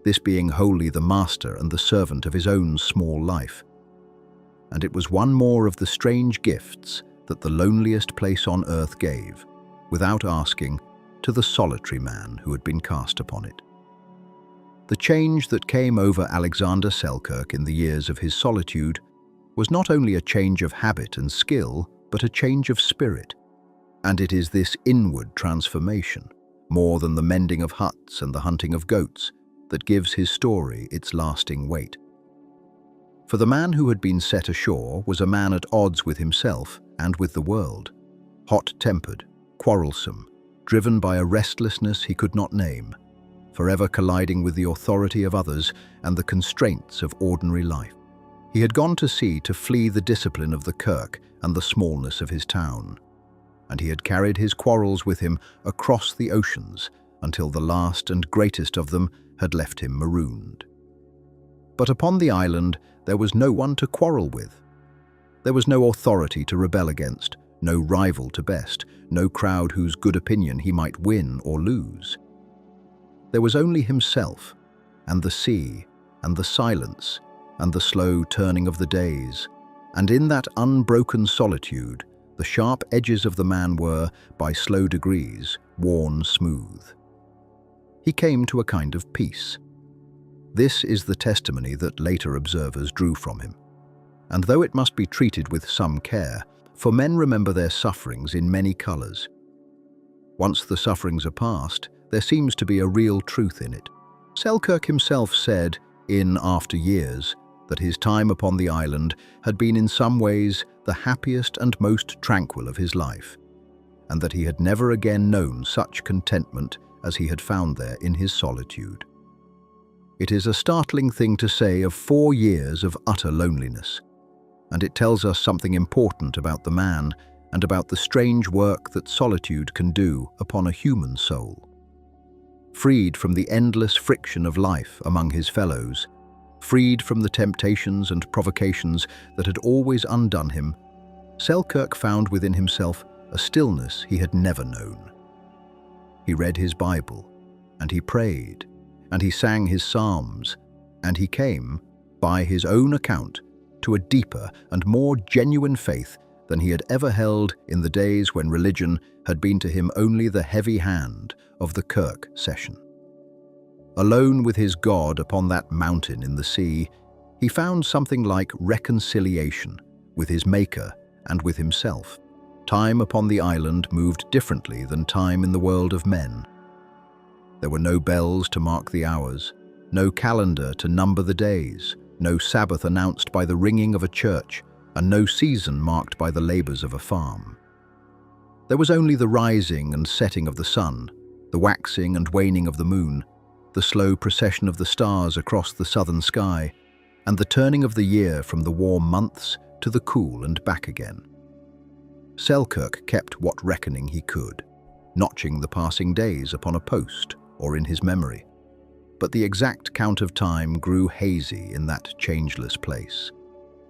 [SPEAKER 1] this being wholly the master and the servant of his own small life. And it was one more of the strange gifts that the loneliest place on earth gave, without asking, to the solitary man who had been cast upon it. The change that came over Alexander Selkirk in the years of his solitude was not only a change of habit and skill, but a change of spirit. And it is this inward transformation, more than the mending of huts and the hunting of goats, that gives his story its lasting weight. For the man who had been set ashore was a man at odds with himself and with the world, hot-tempered, quarrelsome, driven by a restlessness he could not name, forever colliding with the authority of others and the constraints of ordinary life. He had gone to sea to flee the discipline of the kirk and the smallness of his town, and he had carried his quarrels with him across the oceans until the last and greatest of them had left him marooned. But upon the island there was no one to quarrel with. There was no authority to rebel against, no rival to best, no crowd whose good opinion he might win or lose. There was only himself, and the sea, and the silence, and the slow turning of the days, and in that unbroken solitude, the sharp edges of the man were, by slow degrees, worn smooth. He came to a kind of peace. This is the testimony that later observers drew from him. And though it must be treated with some care, for men remember their sufferings in many colours. Once the sufferings are past, there seems to be a real truth in it. Selkirk himself said, in after years, that his time upon the island had been in some ways the happiest and most tranquil of his life, and that he had never again known such contentment as he had found there in his solitude. It is a startling thing to say of 4 years of utter loneliness, and it tells us something important about the man and about the strange work that solitude can do upon a human soul. Freed from the endless friction of life among his fellows, freed from the temptations and provocations that had always undone him, Selkirk found within himself a stillness he had never known. He read his Bible, and he prayed, and he sang his psalms, and he came, by his own account, to a deeper and more genuine faith than he had ever held in the days when religion had been to him only the heavy hand of the kirk session. Alone with his God upon that mountain in the sea, he found something like reconciliation with his Maker and with himself. Time upon the island moved differently than time in the world of men. There were no bells to mark the hours, no calendar to number the days, no Sabbath announced by the ringing of a church, and no season marked by the labours of a farm. There was only the rising and setting of the sun, the waxing and waning of the moon, the slow procession of the stars across the southern sky, and the turning of the year from the warm months to the cool and back again. Selkirk kept what reckoning he could, notching the passing days upon a post or in his memory. But the exact count of time grew hazy in that changeless place,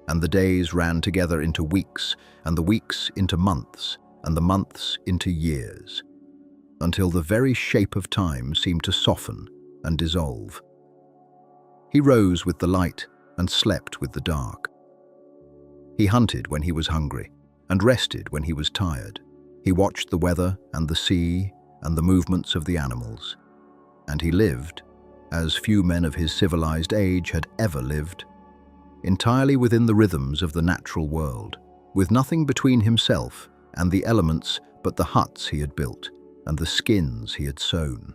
[SPEAKER 1] and the days ran together into weeks, and the weeks into months, and the months into years, until the very shape of time seemed to soften and dissolve. He rose with the light and slept with the dark. He hunted when he was hungry and rested when he was tired. He watched the weather and the sea and the movements of the animals, and he lived, as few men of his civilized age had ever lived, entirely within the rhythms of the natural world, with nothing between himself and the elements but the huts he had built and the skins he had sewn.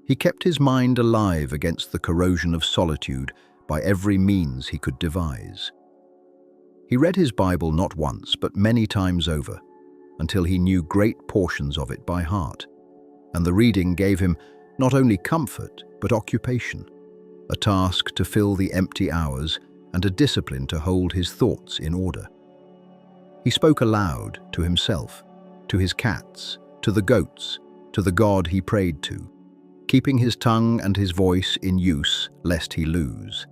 [SPEAKER 1] He kept his mind alive against the corrosion of solitude by every means he could devise. He read his Bible not once, but many times over, until he knew great portions of it by heart, and the reading gave him not only comfort, but occupation, a task to fill the empty hours and a discipline to hold his thoughts in order. He spoke aloud to himself, to his cats, to the goats, to the God he prayed to, keeping his tongue and his voice in use lest he lose,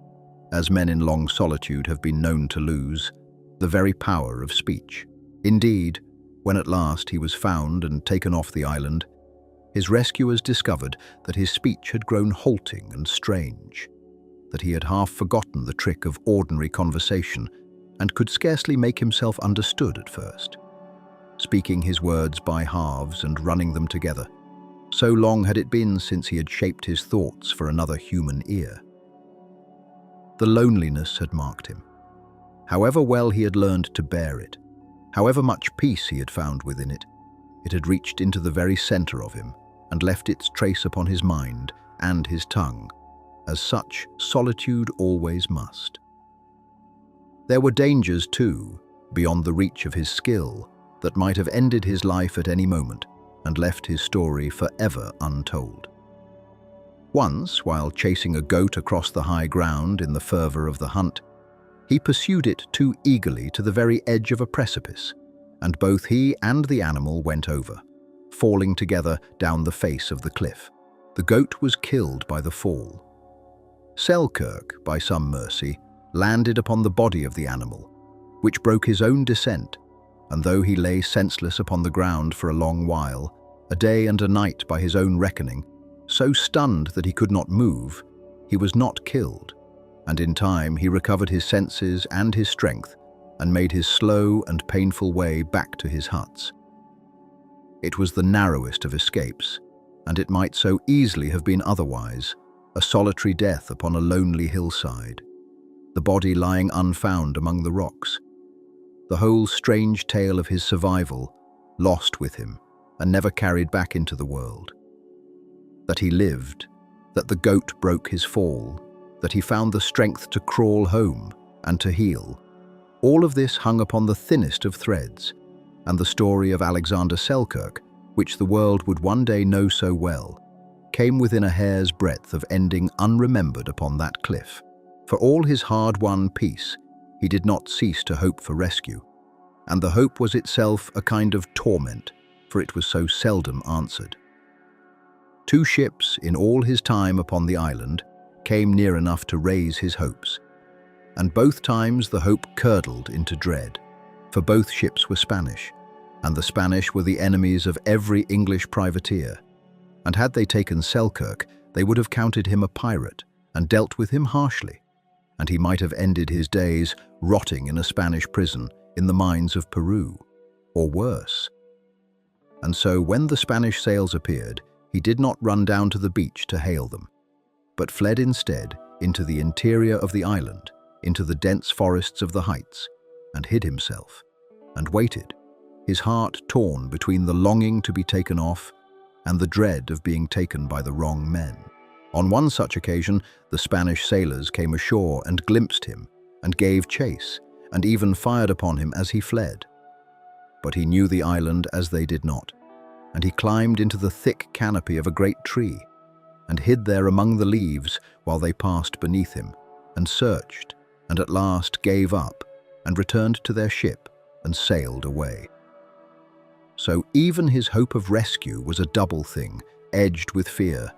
[SPEAKER 1] as men in long solitude have been known to lose, the very power of speech. Indeed, when at last he was found and taken off the island, his rescuers discovered that his speech had grown halting and strange, that he had half forgotten the trick of ordinary conversation and could scarcely make himself understood at first, speaking his words by halves and running them together. So long had it been since he had shaped his thoughts for another human ear. The loneliness had marked him. However well he had learned to bear it, however much peace he had found within it, it had reached into the very center of him and left its trace upon his mind and his tongue. As such, solitude always must. There were dangers, too, beyond the reach of his skill, that might have ended his life at any moment and left his story forever untold. Once, while chasing a goat across the high ground in the fervor of the hunt, he pursued it too eagerly to the very edge of a precipice, and both he and the animal went over, falling together down the face of the cliff. The goat was killed by the fall. Selkirk, by some mercy, landed upon the body of the animal, which broke his own descent, and though he lay senseless upon the ground for a long while, a day and a night by his own reckoning, so stunned that he could not move, he was not killed, and in time he recovered his senses and his strength and made his slow and painful way back to his huts. It was the narrowest of escapes, and it might so easily have been otherwise, a solitary death upon a lonely hillside, the body lying unfound among the rocks. The whole strange tale of his survival, lost with him and never carried back into the world. That he lived, that the goat broke his fall, that he found the strength to crawl home and to heal. All of this hung upon the thinnest of threads, and the story of Alexander Selkirk, which the world would one day know so well, came within a hair's breadth of ending unremembered upon that cliff. For all his hard-won peace, he did not cease to hope for rescue, and the hope was itself a kind of torment, for it was so seldom answered. 2 ships in all his time upon the island came near enough to raise his hopes, and both times the hope curdled into dread, for both ships were Spanish, and the Spanish were the enemies of every English privateer, and had they taken Selkirk, they would have counted him a pirate and dealt with him harshly, and he might have ended his days rotting in a Spanish prison in the mines of Peru, or worse. And so when the Spanish sails appeared, he did not run down to the beach to hail them, but fled instead into the interior of the island, into the dense forests of the heights, and hid himself, and waited, his heart torn between the longing to be taken off and the dread of being taken by the wrong men. On one such occasion, the Spanish sailors came ashore and glimpsed him, and gave chase, and even fired upon him as he fled. But he knew the island as they did not, and he climbed into the thick canopy of a great tree, and hid there among the leaves while they passed beneath him, and searched, and at last gave up, and returned to their ship, and sailed away. So even his hope of rescue was a double thing, edged with fear,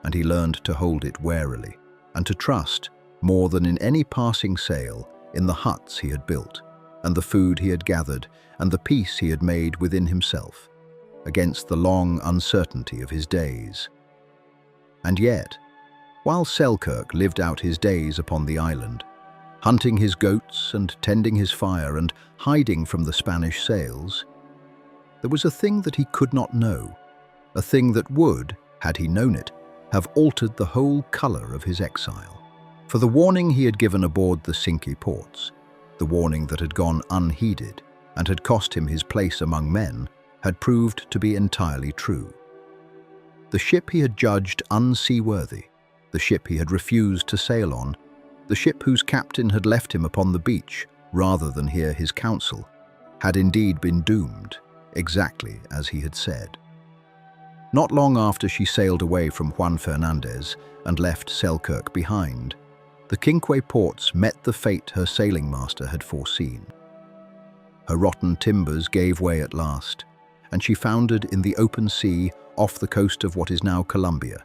[SPEAKER 1] and he learned to hold it warily, and to trust, more than in any passing sail, in the huts he had built, and the food he had gathered, and the peace he had made within himself, against the long uncertainty of his days. And yet, while Selkirk lived out his days upon the island, hunting his goats and tending his fire and hiding from the Spanish sails, there was a thing that he could not know, a thing that would, had he known it, have altered the whole colour of his exile. For the warning he had given aboard the Cinque Ports, the warning that had gone unheeded and had cost him his place among men, had proved to be entirely true. The ship he had judged unseaworthy, the ship he had refused to sail on, the ship whose captain had left him upon the beach rather than hear his counsel, had indeed been doomed, exactly as he had said. Not long after she sailed away from Juan Fernandez and left Selkirk behind, the Quinque ports met the fate her sailing master had foreseen. Her rotten timbers gave way at last, and she foundered in the open sea off the coast of what is now Colombia,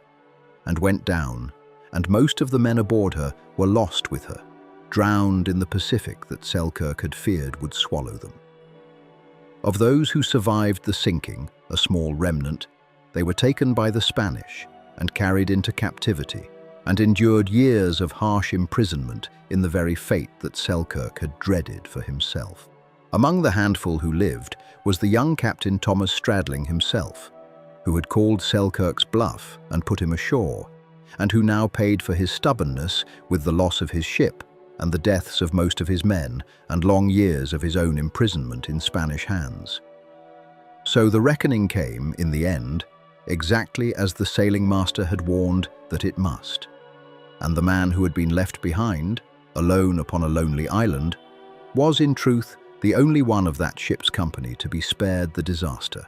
[SPEAKER 1] and went down, and most of the men aboard her were lost with her, drowned in the Pacific that Selkirk had feared would swallow them. Of those who survived the sinking, a small remnant, they were taken by the Spanish and carried into captivity, and endured years of harsh imprisonment in the very fate that Selkirk had dreaded for himself. Among the handful who lived was the young Captain Thomas Stradling himself, who had called Selkirk's bluff and put him ashore, and who now paid for his stubbornness with the loss of his ship and the deaths of most of his men and long years of his own imprisonment in Spanish hands. So the reckoning came, in the end, exactly as the sailing master had warned that it must, and the man who had been left behind, alone upon a lonely island, was in truth the only one of that ship's company to be spared the disaster.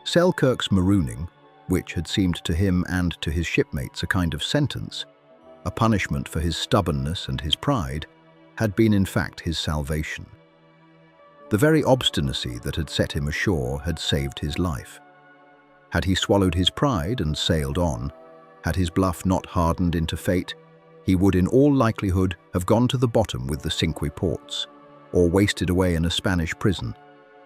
[SPEAKER 1] Selkirk's marooning, which had seemed to him and to his shipmates a kind of sentence, a punishment for his stubbornness and his pride, had been in fact his salvation. The very obstinacy that had set him ashore had saved his life. Had he swallowed his pride and sailed on, had his bluff not hardened into fate, he would in all likelihood have gone to the bottom with the Cinque Ports, or wasted away in a Spanish prison,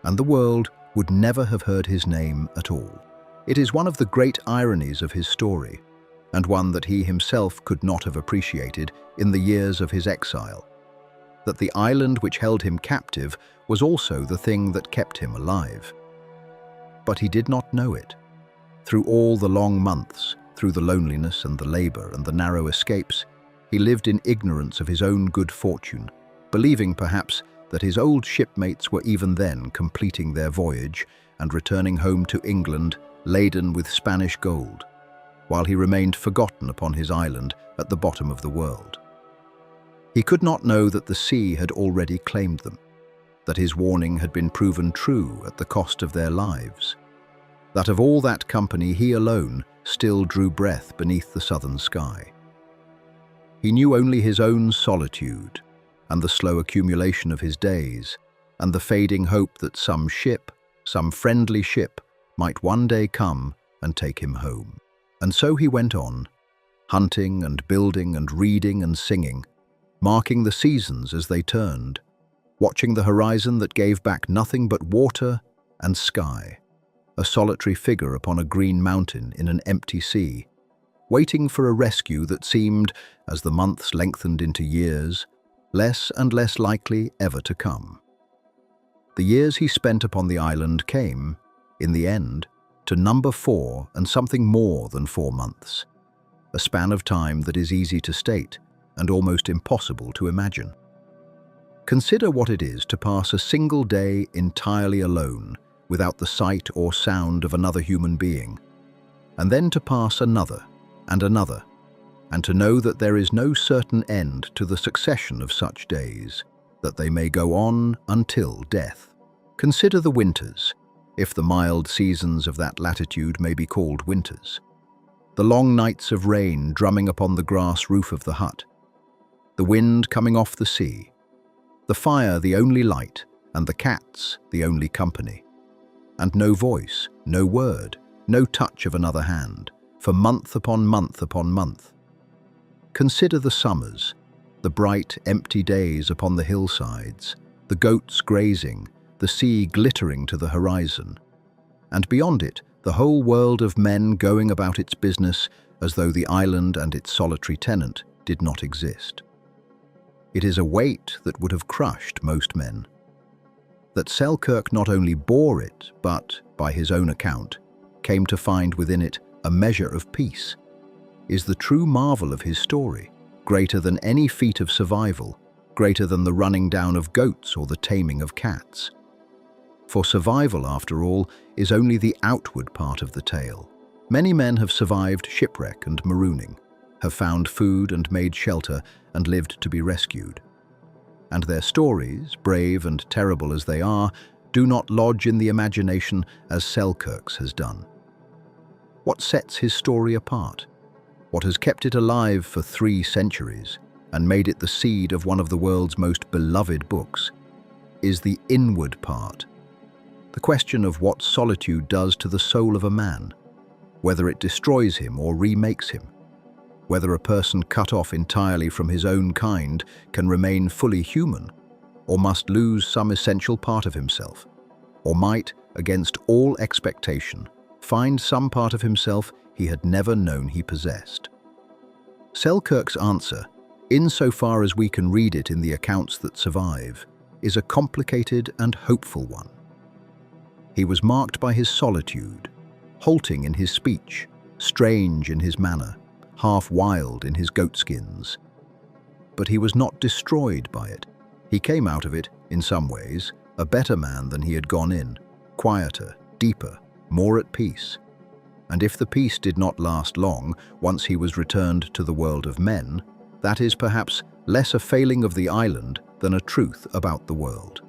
[SPEAKER 1] and the world would never have heard his name at all. It is one of the great ironies of his story, and one that he himself could not have appreciated in the years of his exile, that the island which held him captive was also the thing that kept him alive. But he did not know it. Through all the long months, through the loneliness and the labor and the narrow escapes, he lived in ignorance of his own good fortune, believing perhaps that his old shipmates were even then completing their voyage and returning home to England laden with Spanish gold, while he remained forgotten upon his island at the bottom of the world. He could not know that the sea had already claimed them, that his warning had been proven true at the cost of their lives, that of all that company he alone still drew breath beneath the southern sky. He knew only his own solitude and the slow accumulation of his days, and the fading hope that some ship, some friendly ship, might one day come and take him home. And so he went on, hunting and building and reading and singing, marking the seasons as they turned, watching the horizon that gave back nothing but water and sky, a solitary figure upon a green mountain in an empty sea, waiting for a rescue that seemed, as the months lengthened into years, less and less likely ever to come. The years he spent upon the island came, in the end, to number 4 and something more than 4 months, a span of time that is easy to state and almost impossible to imagine. Consider what it is to pass a single day entirely alone, without the sight or sound of another human being, and then to pass another and another, and to know that there is no certain end to the succession of such days, that they may go on until death. Consider the winters, if the mild seasons of that latitude may be called winters, the long nights of rain drumming upon the grass roof of the hut, the wind coming off the sea, the fire the only light, and the cats the only company, and no voice, no word, no touch of another hand, for month upon month upon month. Consider the summers, the bright, empty days upon the hillsides, the goats grazing, the sea glittering to the horizon, and beyond it, the whole world of men going about its business as though the island and its solitary tenant did not exist. It is a weight that would have crushed most men. That Selkirk not only bore it, but, by his own account, came to find within it a measure of peace, is the true marvel of his story, greater than any feat of survival, greater than the running down of goats or the taming of cats. For survival, after all, is only the outward part of the tale. Many men have survived shipwreck and marooning, have found food and made shelter and lived to be rescued. And their stories, brave and terrible as they are, do not lodge in the imagination as Selkirk's has done. What sets his story apart? What has kept it alive for 3 centuries and made it the seed of one of the world's most beloved books is the inward part. The question of what solitude does to the soul of a man, whether it destroys him or remakes him, whether a person cut off entirely from his own kind can remain fully human, or must lose some essential part of himself, or might, against all expectation, find some part of himself he had never known he possessed. Selkirk's answer, insofar as we can read it in the accounts that survive, is a complicated and hopeful one. He was marked by his solitude, halting in his speech, strange in his manner, half wild in his goatskins. But he was not destroyed by it. He came out of it, in some ways, a better man than he had gone in, quieter, deeper, more at peace. And if the peace did not last long, once he was returned to the world of men, that is perhaps less a failing of the island than a truth about the world.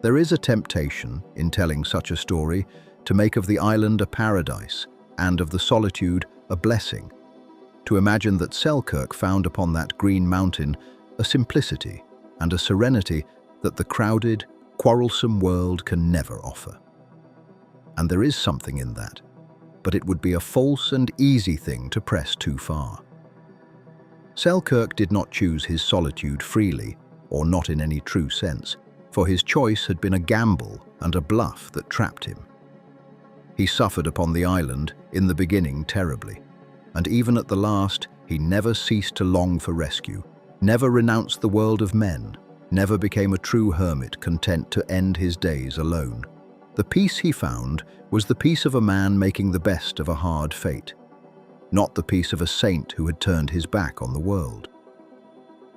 [SPEAKER 1] There is a temptation, in telling such a story, to make of the island a paradise, and of the solitude a blessing, to imagine that Selkirk found upon that green mountain a simplicity and a serenity that the crowded, quarrelsome world can never offer. And there is something in that, but it would be a false and easy thing to press too far. Selkirk did not choose his solitude freely, or not in any true sense, for his choice had been a gamble and a bluff that trapped him. He suffered upon the island, in the beginning terribly, and even at the last he never ceased to long for rescue, never renounced the world of men, never became a true hermit content to end his days alone. The peace he found was the peace of a man making the best of a hard fate, not the peace of a saint who had turned his back on the world.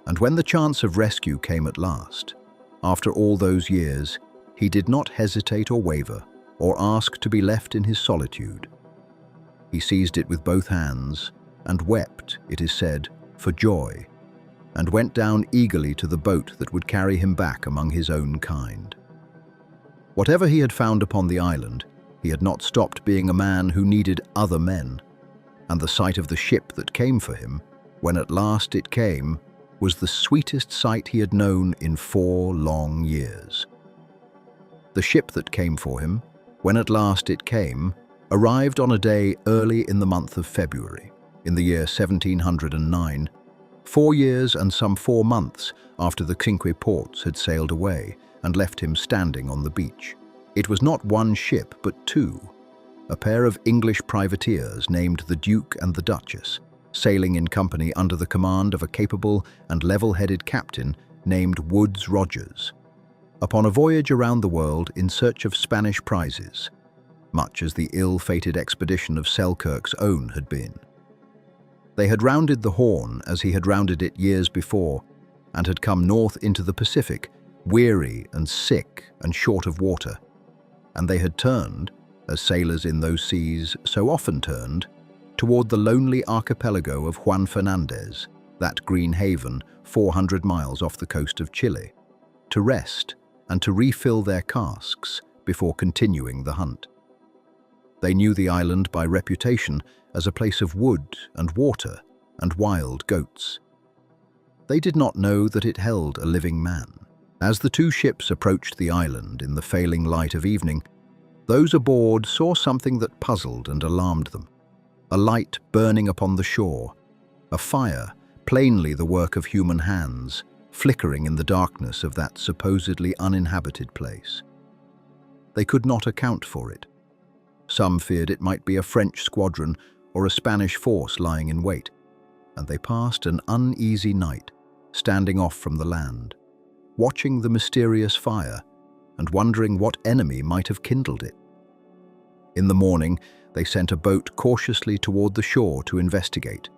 [SPEAKER 1] And when the chance of rescue came at last, after all those years, he did not hesitate or waver, or ask to be left in his solitude. He seized it with both hands, and wept, it is said, for joy, and went down eagerly to the boat that would carry him back among his own kind. Whatever he had found upon the island, he had not stopped being a man who needed other men, and the sight of the ship that came for him, when at last it came, was the sweetest sight he had known in 4 long years. The ship that came for him, when at last it came, arrived on a day early in the month of February, in the year 1709, 4 years and some 4 months after the Cinque Ports had sailed away and left him standing on the beach. It was not one ship, but 2, a pair of English privateers named the Duke and the Duchess, sailing in company under the command of a capable and level-headed captain named Woodes Rogers, upon a voyage around the world in search of Spanish prizes, much as the ill-fated expedition of Selkirk's own had been. They had rounded the Horn as he had rounded it years before, and had come north into the Pacific, weary and sick and short of water, and they had turned, as sailors in those seas so often turned, toward the lonely archipelago of Juan Fernandez, that green haven 400 miles off the coast of Chile, to rest and to refill their casks before continuing the hunt. They knew the island by reputation as a place of wood and water and wild goats. They did not know that it held a living man. As the 2 ships approached the island in the failing light of evening, those aboard saw something that puzzled and alarmed them. A light burning upon the shore, a fire, plainly the work of human hands, flickering in the darkness of that supposedly uninhabited place. They could not account for it. Some feared it might be a French squadron or a Spanish force lying in wait, and they passed an uneasy night, standing off from the land, watching the mysterious fire and wondering what enemy might have kindled it. In the morning, they sent a boat cautiously toward the shore to investigate,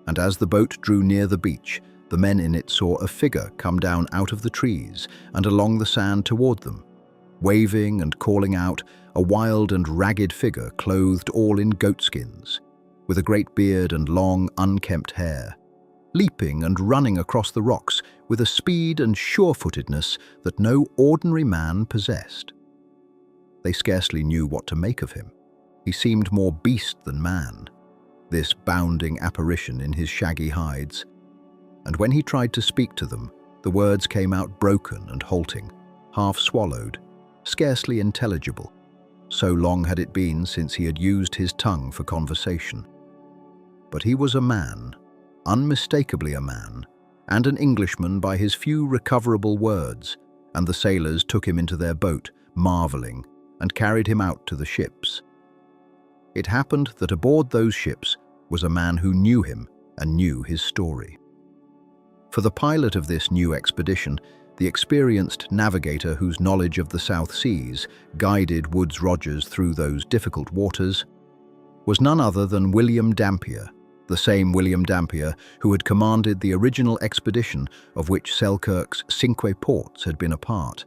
[SPEAKER 1] and as the boat drew near the beach, the men in it saw a figure come down out of the trees and along the sand toward them, waving and calling out, a wild and ragged figure clothed all in goatskins, with a great beard and long, unkempt hair, leaping and running across the rocks with a speed and sure-footedness that no ordinary man possessed. They scarcely knew what to make of him. He seemed more beast than man, this bounding apparition in his shaggy hides, and when he tried to speak to them, the words came out broken and halting, half-swallowed, scarcely intelligible. So long had it been since he had used his tongue for conversation. But he was a man, unmistakably a man, and an Englishman by his few recoverable words, and the sailors took him into their boat, marveling, and carried him out to the ships. It happened that aboard those ships was a man who knew him and knew his story. For the pilot of this new expedition, the experienced navigator whose knowledge of the South Seas guided Woodes Rogers through those difficult waters, was none other than William Dampier, the same William Dampier who had commanded the original expedition of which Selkirk's Cinque Ports had been a part.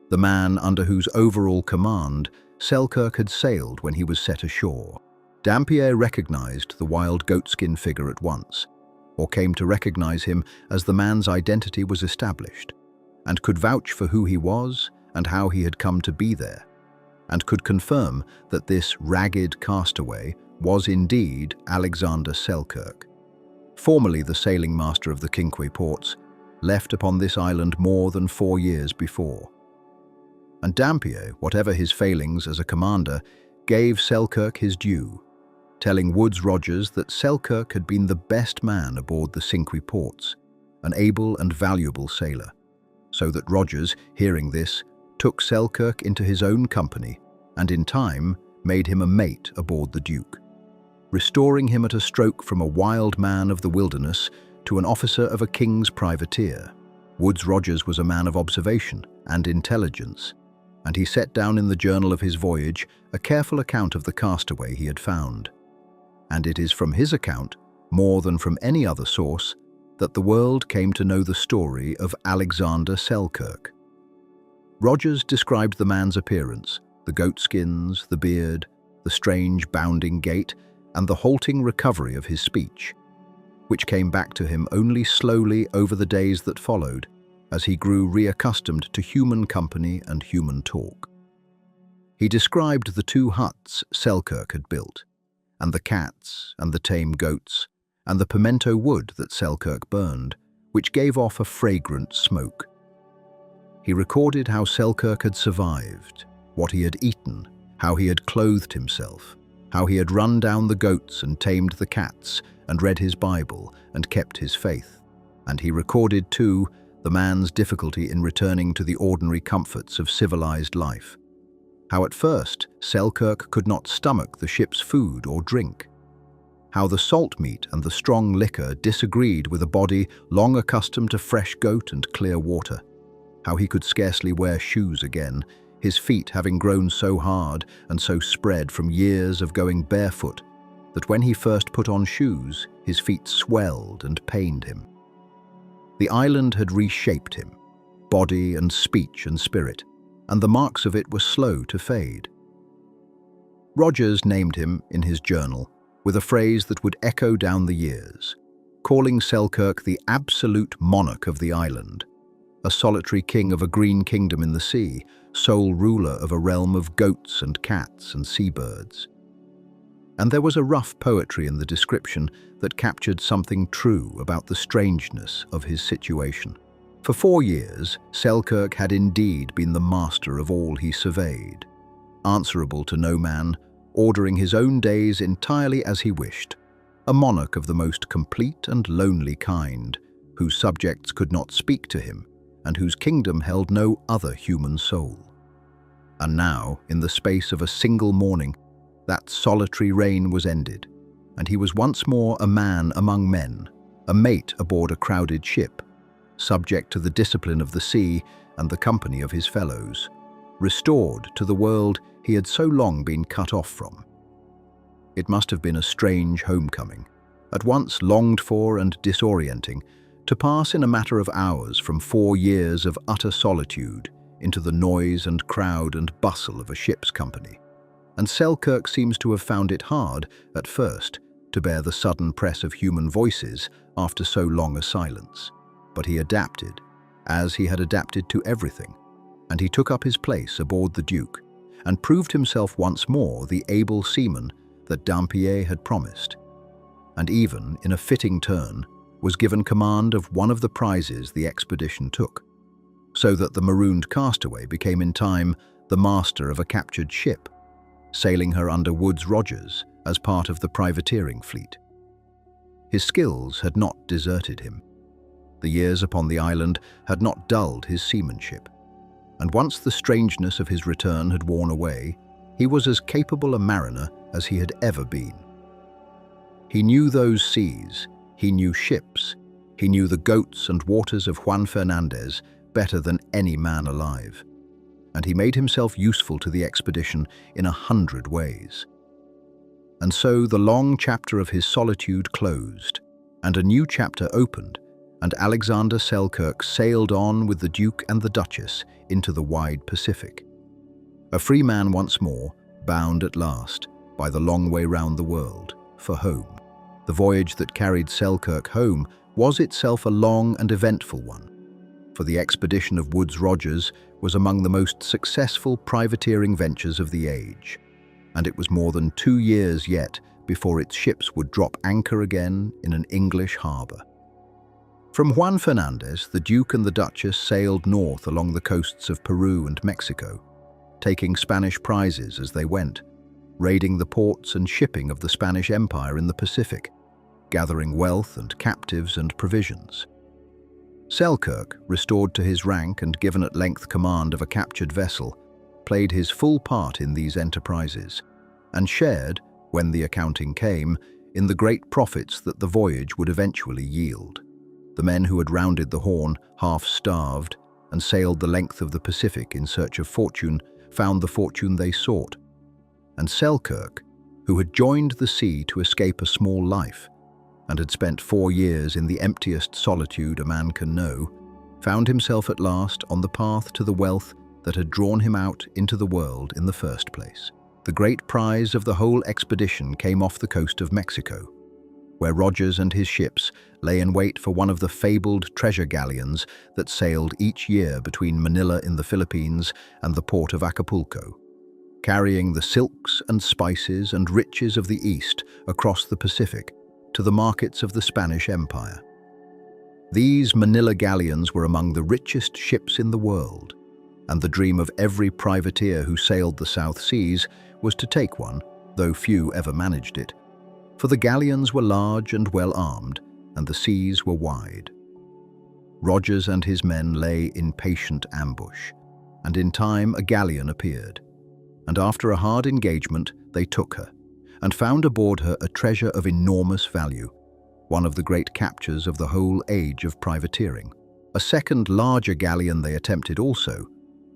[SPEAKER 1] The man under whose overall command Selkirk had sailed when he was set ashore. Dampier recognized the wild goatskin figure at once, or came to recognize him as the man's identity was established, and could vouch for who he was and how he had come to be there, and could confirm that this ragged castaway was indeed Alexander Selkirk, formerly the sailing master of the Cinque Ports, left upon this island more than 4 years before. And Dampier, whatever his failings as a commander, gave Selkirk his due, telling Woodes Rogers that Selkirk had been the best man aboard the Cinque Ports, an able and valuable sailor, so that Rogers, hearing this, took Selkirk into his own company and in time made him a mate aboard the Duke, restoring him at a stroke from a wild man of the wilderness to an officer of a king's privateer. Woodes Rogers was a man of observation and intelligence, and he set down in the journal of his voyage a careful account of the castaway he had found. And it is from his account, more than from any other source, that the world came to know the story of Alexander Selkirk. Rogers described the man's appearance, the goatskins, the beard, the strange bounding gait, and the halting recovery of his speech, which came back to him only slowly over the days that followed, as he grew reaccustomed to human company and human talk. He described the 2 huts Selkirk had built, and the cats and the tame goats, and the pimento wood that Selkirk burned, which gave off a fragrant smoke. He recorded how Selkirk had survived, what he had eaten, how he had clothed himself, how he had run down the goats and tamed the cats and read his Bible and kept his faith. And he recorded, too, the man's difficulty in returning to the ordinary comforts of civilized life. How at first Selkirk could not stomach the ship's food or drink. How the salt meat and the strong liquor disagreed with a body long accustomed to fresh goat and clear water. How he could scarcely wear shoes again, his feet having grown so hard and so spread from years of going barefoot that when he first put on shoes, his feet swelled and pained him. The island had reshaped him, body and speech and spirit, and the marks of it were slow to fade. Rogers named him in his journal with a phrase that would echo down the years, calling Selkirk the absolute monarch of the island, a solitary king of a green kingdom in the sea, sole ruler of a realm of goats and cats and seabirds. And there was a rough poetry in the description that captured something true about the strangeness of his situation. For 4 years, Selkirk had indeed been the master of all he surveyed, answerable to no man, ordering his own days entirely as he wished, a monarch of the most complete and lonely kind, whose subjects could not speak to him, and whose kingdom held no other human soul. And now, in the space of a single morning, that solitary reign was ended, and he was once more a man among men, a mate aboard a crowded ship, subject to the discipline of the sea and the company of his fellows, restored to the world he had so long been cut off from. It must have been a strange homecoming, at once longed for and disorienting, to pass in a matter of hours from 4 years of utter solitude into the noise and crowd and bustle of a ship's company. And Selkirk seems to have found it hard, at first, to bear the sudden press of human voices after so long a silence. But he adapted, as he had adapted to everything, and he took up his place aboard the Duke, and proved himself once more the able seaman that Dampier had promised, and even, in a fitting turn, was given command of one of the prizes the expedition took, so that the marooned castaway became in time the master of a captured ship, sailing her under Woodes Rogers as part of the privateering fleet. His skills had not deserted him. The years upon the island had not dulled his seamanship, and once the strangeness of his return had worn away, he was as capable a mariner as he had ever been. He knew those seas, he knew ships, he knew the goats and waters of Juan Fernandez better than any man alive, and he made himself useful to the expedition in 100 ways. And so the long chapter of his solitude closed, and a new chapter opened, and Alexander Selkirk sailed on with the Duke and the Duchess into the wide Pacific. A free man once more, bound at last, by the long way round the world, for home. The voyage that carried Selkirk home was itself a long and eventful one, for the expedition of Woodes Rogers was among the most successful privateering ventures of the age, and it was more than 2 years yet before its ships would drop anchor again in an English harbour. From Juan Fernandez, the Duke and the Duchess sailed north along the coasts of Peru and Mexico, taking Spanish prizes as they went, raiding the ports and shipping of the Spanish Empire in the Pacific, gathering wealth and captives and provisions. Selkirk, restored to his rank and given at length command of a captured vessel, played his full part in these enterprises, and shared, when the accounting came, in the great profits that the voyage would eventually yield. The men who had rounded the Horn, half-starved, and sailed the length of the Pacific in search of fortune, found the fortune they sought. And Selkirk, who had joined the sea to escape a small life, and had spent 4 years in the emptiest solitude a man can know, found himself at last on the path to the wealth that had drawn him out into the world in the first place. The great prize of the whole expedition came off the coast of Mexico, where Rogers and his ships lay in wait for one of the fabled treasure galleons that sailed each year between Manila in the Philippines and the port of Acapulco, carrying the silks and spices and riches of the East across the Pacific to the markets of the Spanish Empire. These Manila galleons were among the richest ships in the world, and the dream of every privateer who sailed the South Seas was to take one, though few ever managed it, for the galleons were large and well armed, and the seas were wide. Rogers and his men lay in patient ambush, and in time a galleon appeared, and after a hard engagement they took her, and found aboard her a treasure of enormous value, one of the great captures of the whole age of privateering. A second larger galleon they attempted also,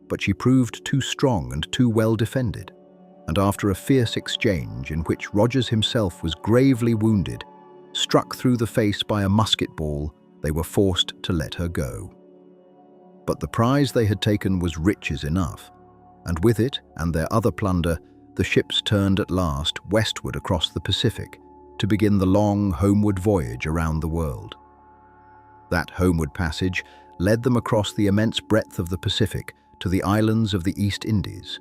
[SPEAKER 1] but she proved too strong and too well defended, and after a fierce exchange in which Rogers himself was gravely wounded, struck through the face by a musket ball, they were forced to let her go. But the prize they had taken was riches enough, and with it and their other plunder, the ships turned at last westward across the Pacific to begin the long homeward voyage around the world. That homeward passage led them across the immense breadth of the Pacific to the islands of the East Indies,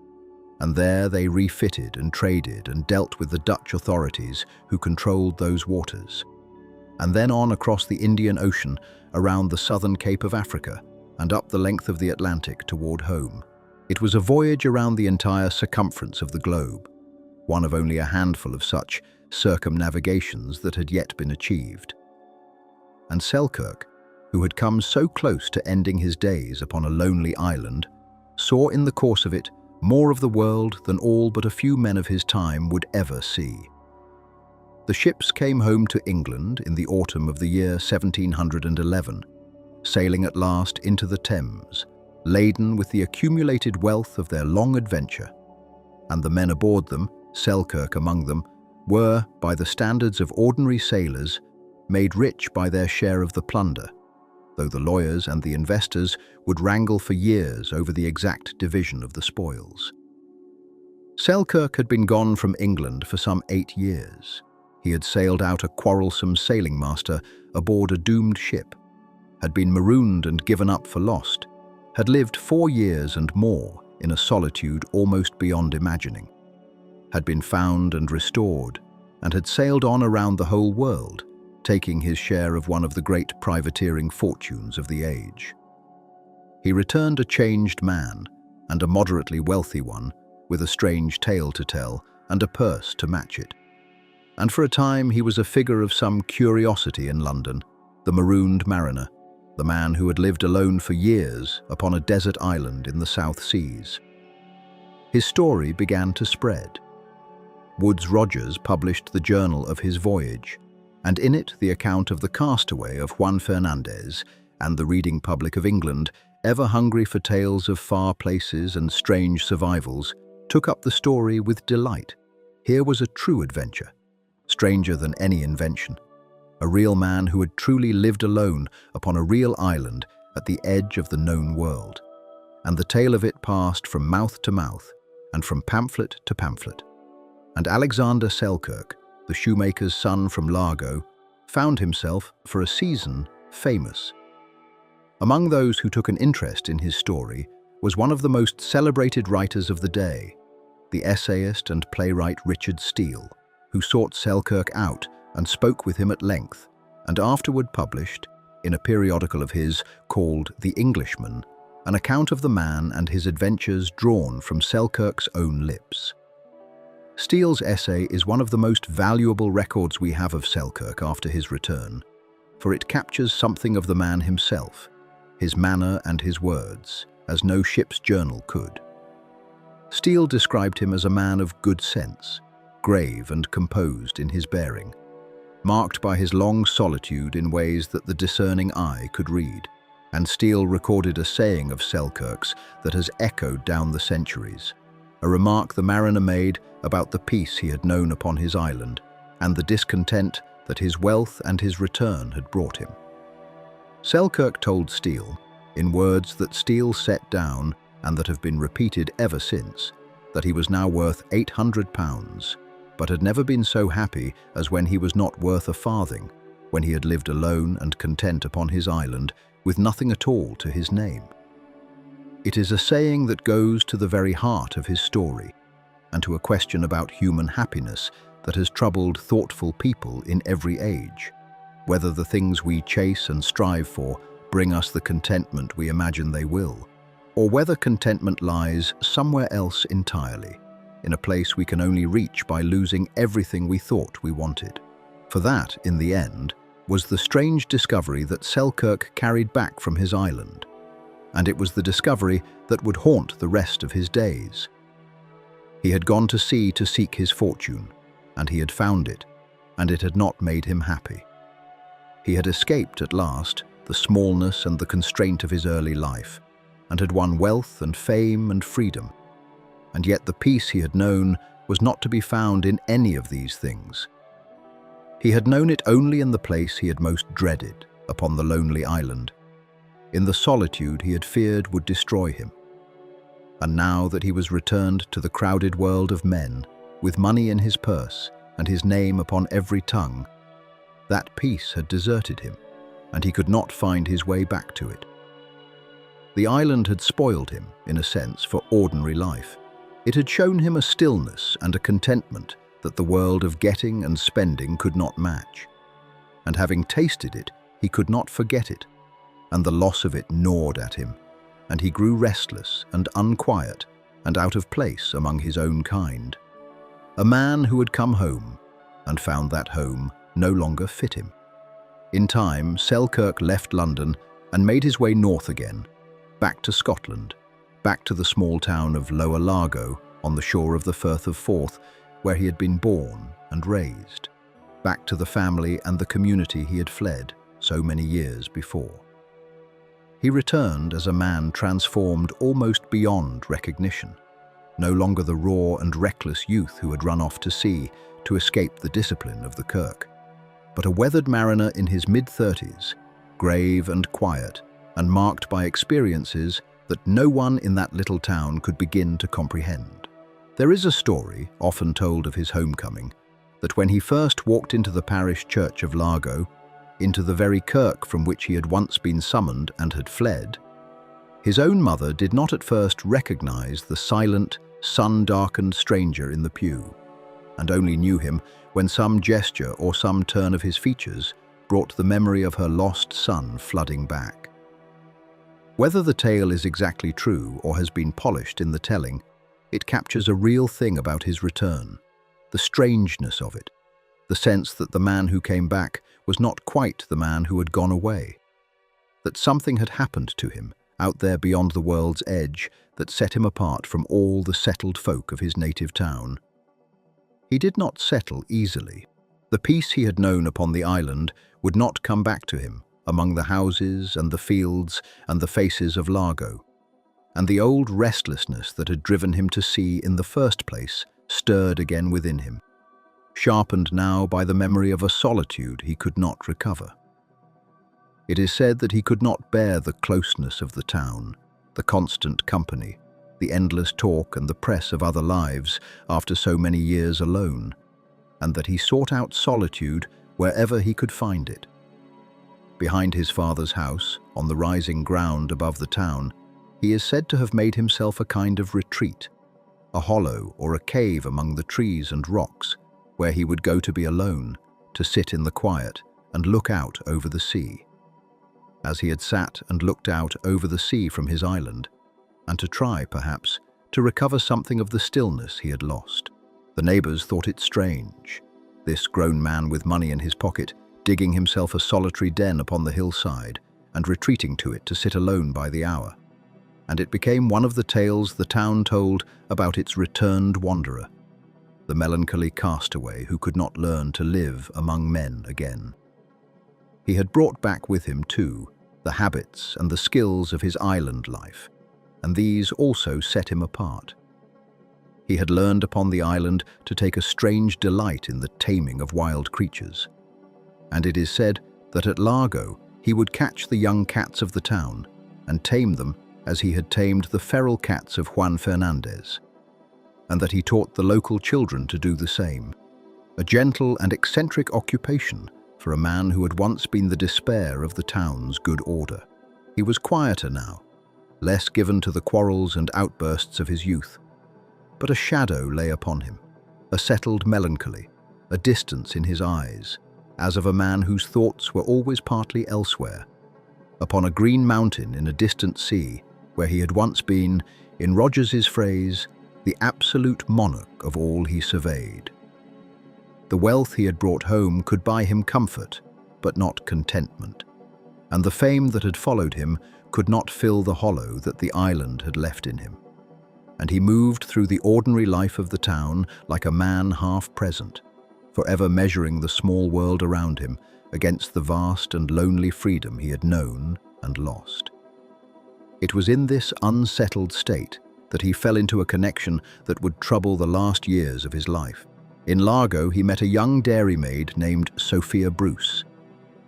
[SPEAKER 1] and there they refitted and traded and dealt with the Dutch authorities who controlled those waters, and then on across the Indian Ocean, around the southern Cape of Africa, and up the length of the Atlantic toward home. It was a voyage around the entire circumference of the globe, one of only a handful of such circumnavigations that had yet been achieved. And Selkirk, who had come so close to ending his days upon a lonely island, saw in the course of it more of the world than all but a few men of his time would ever see. The ships came home to England in the autumn of the year 1711, sailing at last into the Thames, laden with the accumulated wealth of their long adventure, and the men aboard them, Selkirk among them, were, by the standards of ordinary sailors, made rich by their share of the plunder, though the lawyers and the investors would wrangle for years over the exact division of the spoils. Selkirk had been gone from England for some 8 years. He had sailed out a quarrelsome sailing master aboard a doomed ship, had been marooned and given up for lost, had lived 4 years and more in a solitude almost beyond imagining, had been found and restored, and had sailed on around the whole world, taking his share of one of the great privateering fortunes of the age. He returned a changed man, and a moderately wealthy one, with a strange tale to tell and a purse to match it. And for a time he was a figure of some curiosity in London, the marooned mariner, the man who had lived alone for years upon a desert island in the South Seas. His story began to spread. Woodes Rogers published the journal of his voyage, and in it the account of the castaway of Juan Fernandez, and the reading public of England, ever hungry for tales of far places and strange survivals, took up the story with delight. Here was a true adventure, stranger than any invention. A real man who had truly lived alone upon a real island at the edge of the known world. And the tale of it passed from mouth to mouth, and from pamphlet to pamphlet. And Alexander Selkirk, the shoemaker's son from Largo, found himself, for a season, famous. Among those who took an interest in his story was one of the most celebrated writers of the day, the essayist and playwright Richard Steele, who sought Selkirk out and spoke with him at length, and afterward published, in a periodical of his called The Englishman, an account of the man and his adventures drawn from Selkirk's own lips. Steele's essay is one of the most valuable records we have of Selkirk after his return, for it captures something of the man himself, his manner and his words, as no ship's journal could. Steele described him as a man of good sense, grave and composed in his bearing, marked by his long solitude in ways that the discerning eye could read, and Steele recorded a saying of Selkirk's that has echoed down the centuries, a remark the mariner made about the peace he had known upon his island and the discontent that his wealth and his return had brought him. Selkirk told Steele, in words that Steele set down and that have been repeated ever since, that he was now worth £800, but had never been so happy as when he was not worth a farthing, when he had lived alone and content upon his island with nothing at all to his name. It is a saying that goes to the very heart of his story, and to a question about human happiness that has troubled thoughtful people in every age, whether the things we chase and strive for bring us the contentment we imagine they will, or whether contentment lies somewhere else entirely, in a place we can only reach by losing everything we thought we wanted. For that, in the end, was the strange discovery that Selkirk carried back from his island, and it was the discovery that would haunt the rest of his days. He had gone to sea to seek his fortune, and he had found it, and it had not made him happy. He had escaped at last the smallness and the constraint of his early life, and had won wealth and fame and freedom, and yet the peace he had known was not to be found in any of these things. He had known it only in the place he had most dreaded, upon the lonely island, in the solitude he had feared would destroy him. And now that he was returned to the crowded world of men, with money in his purse and his name upon every tongue, that peace had deserted him, and he could not find his way back to it. The island had spoiled him, in a sense, for ordinary life. It had shown him a stillness and a contentment that the world of getting and spending could not match. And having tasted it, he could not forget it, and the loss of it gnawed at him, and he grew restless and unquiet and out of place among his own kind. A man who had come home and found that home no longer fit him. In time, Selkirk left London and made his way north again, back to Scotland, back to the small town of Lower Largo on the shore of the Firth of Forth, where he had been born and raised, back to the family and the community he had fled so many years before. He returned as a man transformed almost beyond recognition, no longer the raw and reckless youth who had run off to sea to escape the discipline of the Kirk, but a weathered mariner in his mid-30s, grave and quiet, and marked by experiences that no one in that little town could begin to comprehend. There is a story, often told of his homecoming, that when he first walked into the parish church of Largo, into the very kirk from which he had once been summoned and had fled, his own mother did not at first recognize the silent, sun-darkened stranger in the pew, and only knew him when some gesture or some turn of his features brought the memory of her lost son flooding back. Whether the tale is exactly true or has been polished in the telling, it captures a real thing about his return, the strangeness of it, the sense that the man who came back was not quite the man who had gone away, that something had happened to him out there beyond the world's edge that set him apart from all the settled folk of his native town. He did not settle easily. The peace he had known upon the island would not come back to him among the houses and the fields and the faces of Largo, and the old restlessness that had driven him to sea in the first place stirred again within him, sharpened now by the memory of a solitude he could not recover. It is said that he could not bear the closeness of the town, the constant company, the endless talk and the press of other lives after so many years alone, and that he sought out solitude wherever he could find it. Behind his father's house, on the rising ground above the town, he is said to have made himself a kind of retreat, a hollow or a cave among the trees and rocks, where he would go to be alone, to sit in the quiet and look out over the sea. As he had sat and looked out over the sea from his island, and to try, perhaps, to recover something of the stillness he had lost. The neighbors thought it strange, this grown man with money in his pocket, digging himself a solitary den upon the hillside and retreating to it to sit alone by the hour. And it became one of the tales the town told about its returned wanderer, the melancholy castaway who could not learn to live among men again. He had brought back with him, too, the habits and the skills of his island life, and these also set him apart. He had learned upon the island to take a strange delight in the taming of wild creatures, and it is said that at Largo he would catch the young cats of the town and tame them as he had tamed the feral cats of Juan Fernandez, and that he taught the local children to do the same, a gentle and eccentric occupation for a man who had once been the despair of the town's good order. He was quieter now, less given to the quarrels and outbursts of his youth, but a shadow lay upon him, a settled melancholy, a distance in his eyes, as of a man whose thoughts were always partly elsewhere, upon a green mountain in a distant sea, where he had once been, in Rogers's phrase, the absolute monarch of all he surveyed. The wealth he had brought home could buy him comfort, but not contentment, and the fame that had followed him could not fill the hollow that the island had left in him. And he moved through the ordinary life of the town like a man half present, forever measuring the small world around him against the vast and lonely freedom he had known and lost. It was in this unsettled state that he fell into a connection that would trouble the last years of his life. In Largo, he met a young dairymaid named Sophia Bruce,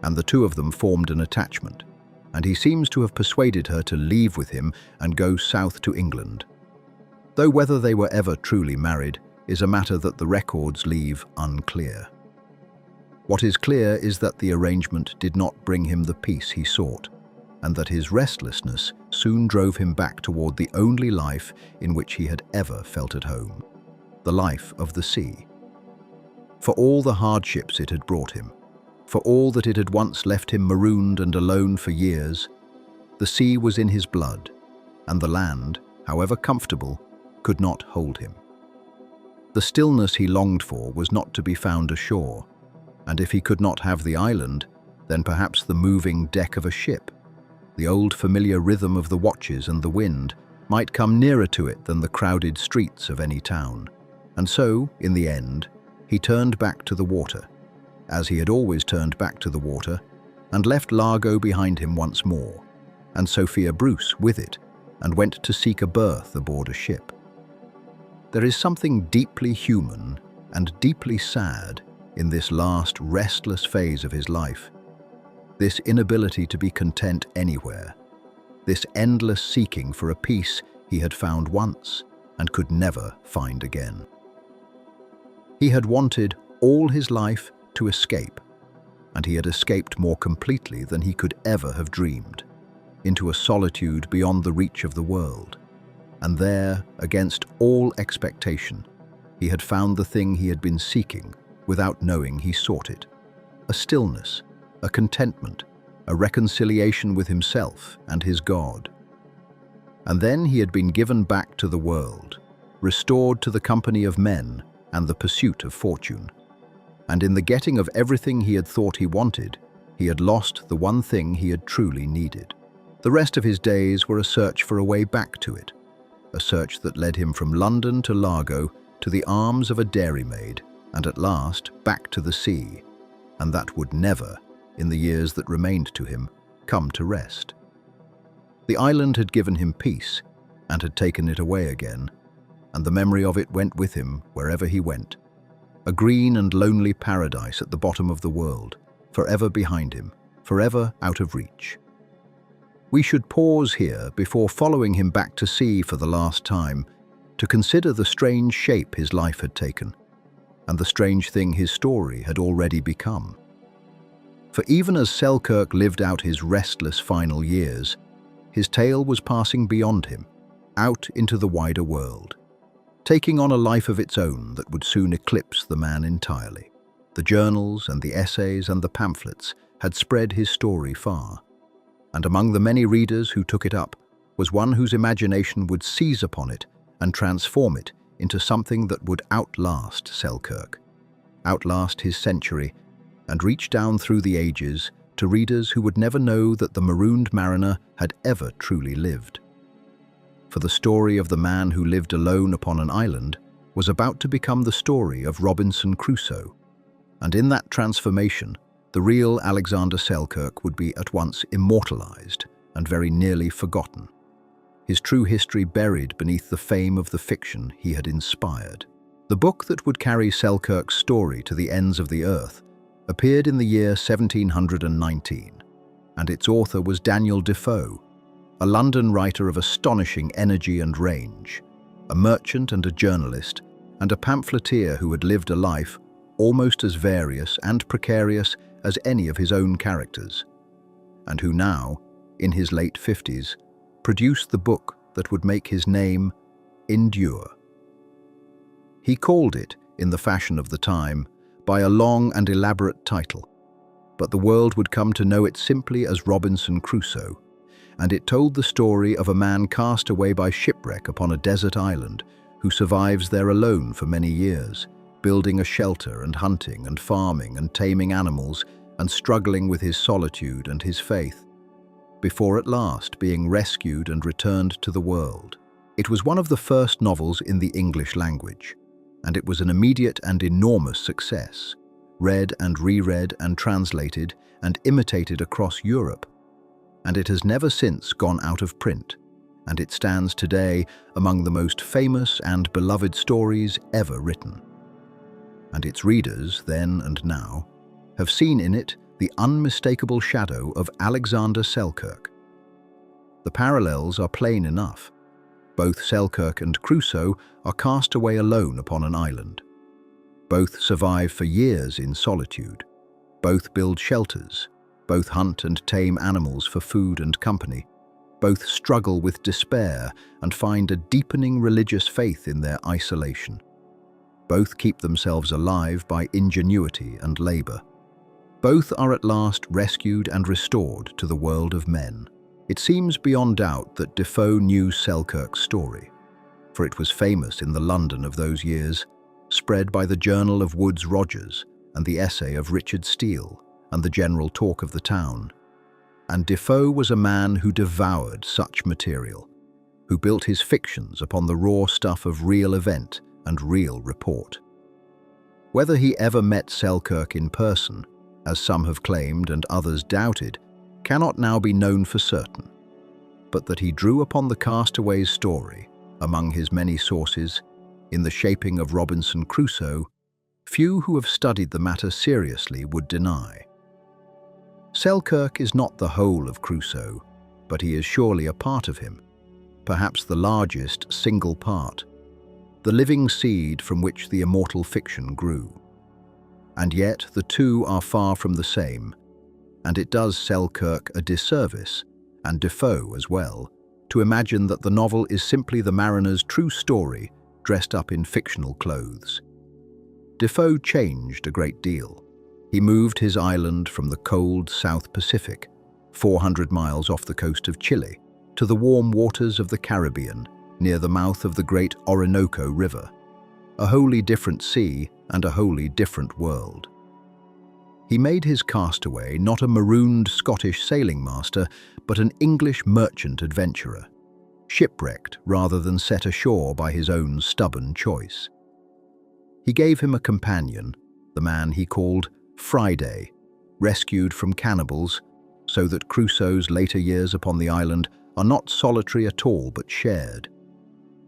[SPEAKER 1] and the two of them formed an attachment, and he seems to have persuaded her to leave with him and go south to England, though whether they were ever truly married is a matter that the records leave unclear. What is clear is that the arrangement did not bring him the peace he sought, and that his restlessness soon drove him back toward the only life in which he had ever felt at home, the life of the sea. For all the hardships it had brought him, for all that it had once left him marooned and alone for years, the sea was in his blood, and the land, however comfortable, could not hold him. The stillness he longed for was not to be found ashore, and if he could not have the island, then perhaps the moving deck of a ship, the old familiar rhythm of the watches and the wind, might come nearer to it than the crowded streets of any town. And so, in the end, he turned back to the water, as he had always turned back to the water, and left Largo behind him once more, and Sophia Bruce with it, and went to seek a berth aboard a ship. There is something deeply human and deeply sad in this last restless phase of his life. this inability to be content anywhere, this endless seeking for a peace he had found once and could never find again. He had wanted all his life to escape, and he had escaped more completely than he could ever have dreamed, into a solitude beyond the reach of the world. And there, against all expectation, he had found the thing he had been seeking without knowing he sought it. A stillness, a contentment, a reconciliation with himself and his God. And then he had been given back to the world, restored to the company of men and the pursuit of fortune. And in the getting of everything he had thought he wanted, he had lost the one thing he had truly needed. The rest of his days were a search for a way back to it, a search that led him from London to Largo, to the arms of a dairymaid, and at last back to the sea, and that would never, in the years that remained to him, come to rest. The island had given him peace, and had taken it away again, and the memory of it went with him wherever he went. A green and lonely paradise at the bottom of the world, forever behind him, forever out of reach. We should pause here before following him back to sea for the last time, to consider the strange shape his life had taken, and the strange thing his story had already become. For even as Selkirk lived out his restless final years, his tale was passing beyond him, out into the wider world, taking on a life of its own that would soon eclipse the man entirely. The journals and the essays and the pamphlets had spread his story far, and among the many readers who took it up was one whose imagination would seize upon it and transform it into something that would outlast Selkirk, outlast his century, and reach down through the ages to readers who would never know that the marooned mariner had ever truly lived. For the story of the man who lived alone upon an island was about to become the story of Robinson Crusoe, and in that transformation, the real Alexander Selkirk would be at once immortalized and very nearly forgotten, his true history buried beneath the fame of the fiction he had inspired. The book that would carry Selkirk's story to the ends of the earth appeared in the year 1719, and its author was Daniel Defoe, a London writer of astonishing energy and range, a merchant and a journalist, and a pamphleteer who had lived a life almost as various and precarious as any of his own characters, and who now, in his late 50s, produced the book that would make his name endure. He called it, in the fashion of the time, by a long and elaborate title, but the world would come to know it simply as Robinson Crusoe, and it told the story of a man cast away by shipwreck upon a desert island who survives there alone for many years, building a shelter and hunting and farming and taming animals and struggling with his solitude and his faith, before at last being rescued and returned to the world. It was one of the first novels in the English language, and it was an immediate and enormous success, read and reread and translated and imitated across Europe, and it has never since gone out of print, and it stands today among the most famous and beloved stories ever written. And its readers, then and now, have seen in it the unmistakable shadow of Alexander Selkirk. The parallels are plain enough. Both Selkirk and Crusoe are cast away alone upon an island. Both survive for years in solitude. Both build shelters. Both hunt and tame animals for food and company. Both struggle with despair and find a deepening religious faith in their isolation. Both keep themselves alive by ingenuity and labor. Both are at last rescued and restored to the world of men. It seems beyond doubt that Defoe knew Selkirk's story, for it was famous in the London of those years, spread by the Journal of Woodes Rogers and the essay of Richard Steele and the general talk of the town. And Defoe was a man who devoured such material, who built his fictions upon the raw stuff of real event and real report. Whether he ever met Selkirk in person, as some have claimed and others doubted, cannot now be known for certain, but that he drew upon the castaway's story, among his many sources, in the shaping of Robinson Crusoe, few who have studied the matter seriously would deny. Selkirk is not the whole of Crusoe, but he is surely a part of him, perhaps the largest single part, the living seed from which the immortal fiction grew. And yet the two are far from the same, and it does Selkirk a disservice, and Defoe as well, to imagine that the novel is simply the mariner's true story dressed up in fictional clothes. Defoe changed a great deal. He moved his island from the cold South Pacific, 400 miles off the coast of Chile, to the warm waters of the Caribbean, near the mouth of the great Orinoco River, a wholly different sea and a wholly different world. He made his castaway not a marooned Scottish sailing master, but an English merchant adventurer, shipwrecked rather than set ashore by his own stubborn choice. He gave him a companion, the man he called Friday, rescued from cannibals, so that Crusoe's later years upon the island are not solitary at all but shared,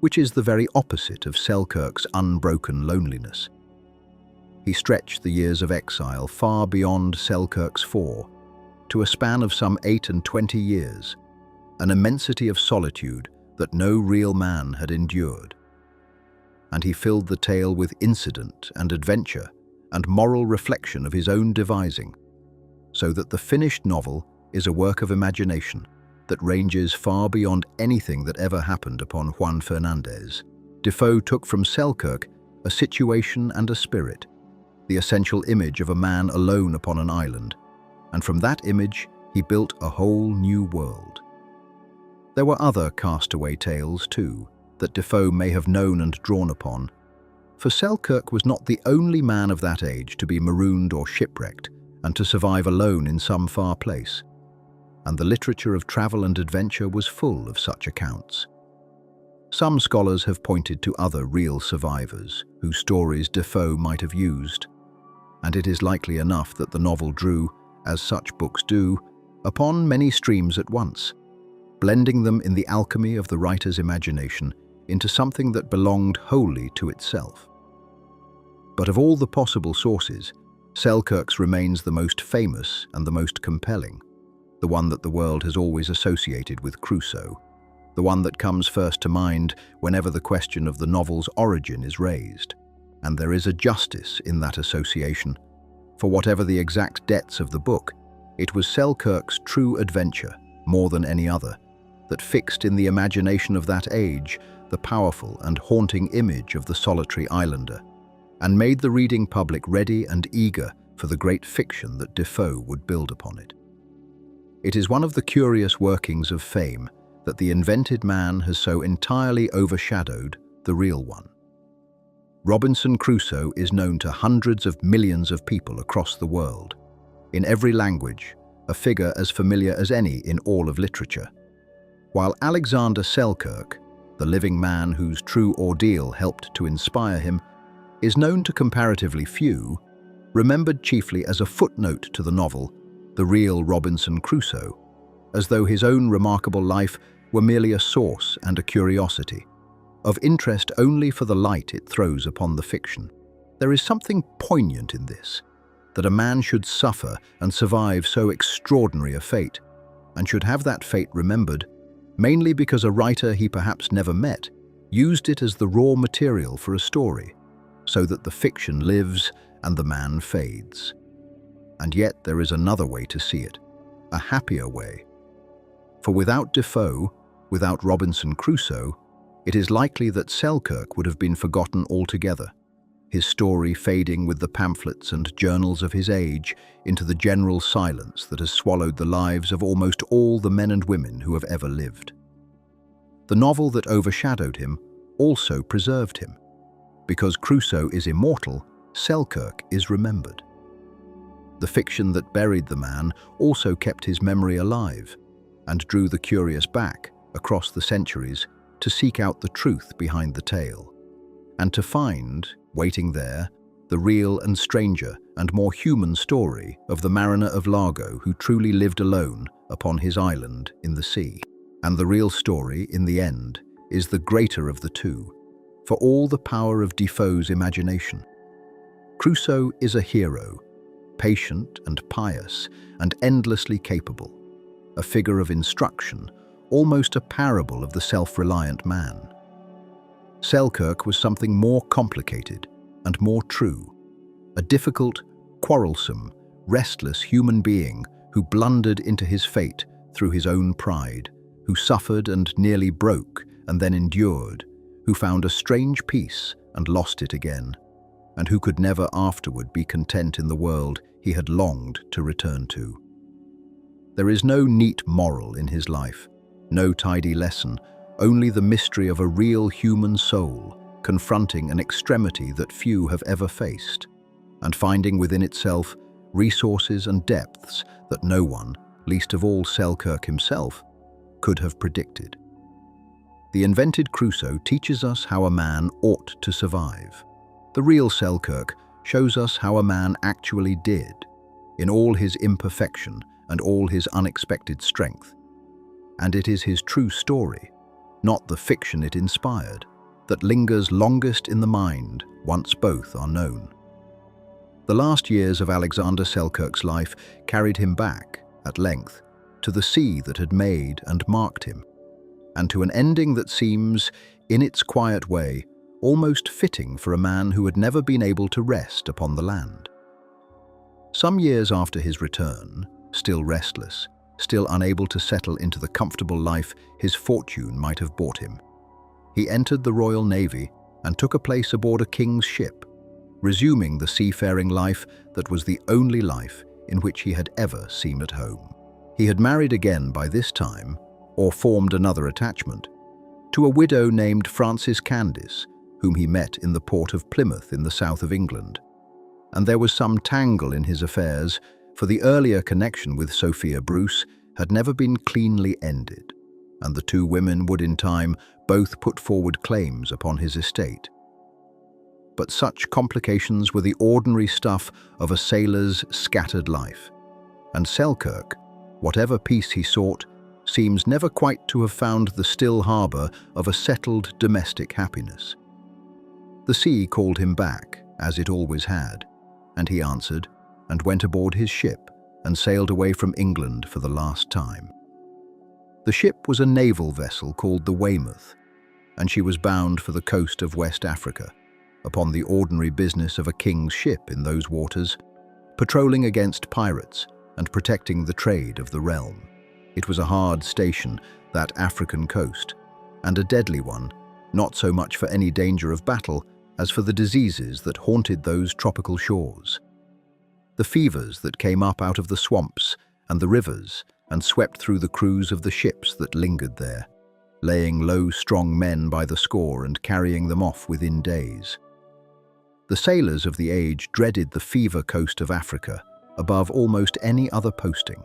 [SPEAKER 1] which is the very opposite of Selkirk's unbroken loneliness. He stretched the years of exile far beyond Selkirk's 4, to a span of some 28 years, an immensity of solitude that no real man had endured. And he filled the tale with incident and adventure and moral reflection of his own devising, so that the finished novel is a work of imagination that ranges far beyond anything that ever happened upon Juan Fernandez. Defoe took from Selkirk a situation and a spirit, the essential image of a man alone upon an island, and from that image he built a whole new world. There were other castaway tales too, that Defoe may have known and drawn upon, for Selkirk was not the only man of that age to be marooned or shipwrecked and to survive alone in some far place, and the literature of travel and adventure was full of such accounts. Some scholars have pointed to other real survivors whose stories Defoe might have used, and it is likely enough that the novel drew, as such books do, upon many streams at once, blending them in the alchemy of the writer's imagination into something that belonged wholly to itself. But of all the possible sources, Selkirk's remains the most famous and the most compelling, the one that the world has always associated with Crusoe, the one that comes first to mind whenever the question of the novel's origin is raised. And there is a justice in that association, for whatever the exact depths of the book, it was Selkirk's true adventure, more than any other, that fixed in the imagination of that age the powerful and haunting image of the solitary islander, and made the reading public ready and eager for the great fiction that Defoe would build upon it. It is one of the curious workings of fame that the invented man has so entirely overshadowed the real one. Robinson Crusoe is known to hundreds of millions of people across the world, in every language, a figure as familiar as any in all of literature, while Alexander Selkirk, the living man whose true ordeal helped to inspire him, is known to comparatively few, remembered chiefly as a footnote to the novel, The Real Robinson Crusoe, as though his own remarkable life were merely a source and a curiosity, of interest only for the light it throws upon the fiction. There is something poignant in this, that a man should suffer and survive so extraordinary a fate, and should have that fate remembered, mainly because a writer he perhaps never met used it as the raw material for a story, so that the fiction lives and the man fades. And yet there is another way to see it, a happier way. For without Defoe, without Robinson Crusoe, it is likely that Selkirk would have been forgotten altogether, his story fading with the pamphlets and journals of his age into the general silence that has swallowed the lives of almost all the men and women who have ever lived. The novel that overshadowed him also preserved him. Because Crusoe is immortal, Selkirk is remembered. The fiction that buried the man also kept his memory alive and drew the curious back across the centuries to seek out the truth behind the tale, and to find, waiting there, the real and stranger and more human story of the mariner of Largo who truly lived alone upon his island in the sea. And the real story, in the end, is the greater of the two, for all the power of Defoe's imagination. Crusoe is a hero, patient and pious, and endlessly capable, a figure of instruction, almost a parable of the self-reliant man. Selkirk was something more complicated and more true, a difficult, quarrelsome, restless human being who blundered into his fate through his own pride, who suffered and nearly broke and then endured, who found a strange peace and lost it again, and who could never afterward be content in the world he had longed to return to. There is no neat moral in his life, no tidy lesson, only the mystery of a real human soul confronting an extremity that few have ever faced, and finding within itself resources and depths that no one, least of all Selkirk himself, could have predicted. The invented Crusoe teaches us how a man ought to survive. The real Selkirk shows us how a man actually did, in all his imperfection and all his unexpected strength. And it is his true story, not the fiction it inspired, that lingers longest in the mind once both are known. The last years of Alexander Selkirk's life carried him back, at length, to the sea that had made and marked him, and to an ending that seems, in its quiet way, almost fitting for a man who had never been able to rest upon the land. Some years after his return, still restless, still unable to settle into the comfortable life his fortune might have bought him, he entered the Royal Navy and took a place aboard a king's ship, resuming the seafaring life that was the only life in which he had ever seemed at home. He had married again by this time, or formed another attachment, to a widow named Frances Candice, whom he met in the port of Plymouth in the south of England. And there was some tangle in his affairs, for the earlier connection with Sophia Bruce had never been cleanly ended, and the two women would in time both put forward claims upon his estate. But such complications were the ordinary stuff of a sailor's scattered life, and Selkirk, whatever peace he sought, seems never quite to have found the still harbour of a settled domestic happiness. The sea called him back, as it always had, and he answered, and went aboard his ship and sailed away from England for the last time. The ship was a naval vessel called the Weymouth, and she was bound for the coast of West Africa, upon the ordinary business of a king's ship in those waters, patrolling against pirates and protecting the trade of the realm. It was a hard station, that African coast, and a deadly one, not so much for any danger of battle as for the diseases that haunted those tropical shores. The fevers that came up out of the swamps and the rivers and swept through the crews of the ships that lingered there, laying low, strong men by the score and carrying them off within days. The sailors of the age dreaded the fever coast of Africa above almost any other posting,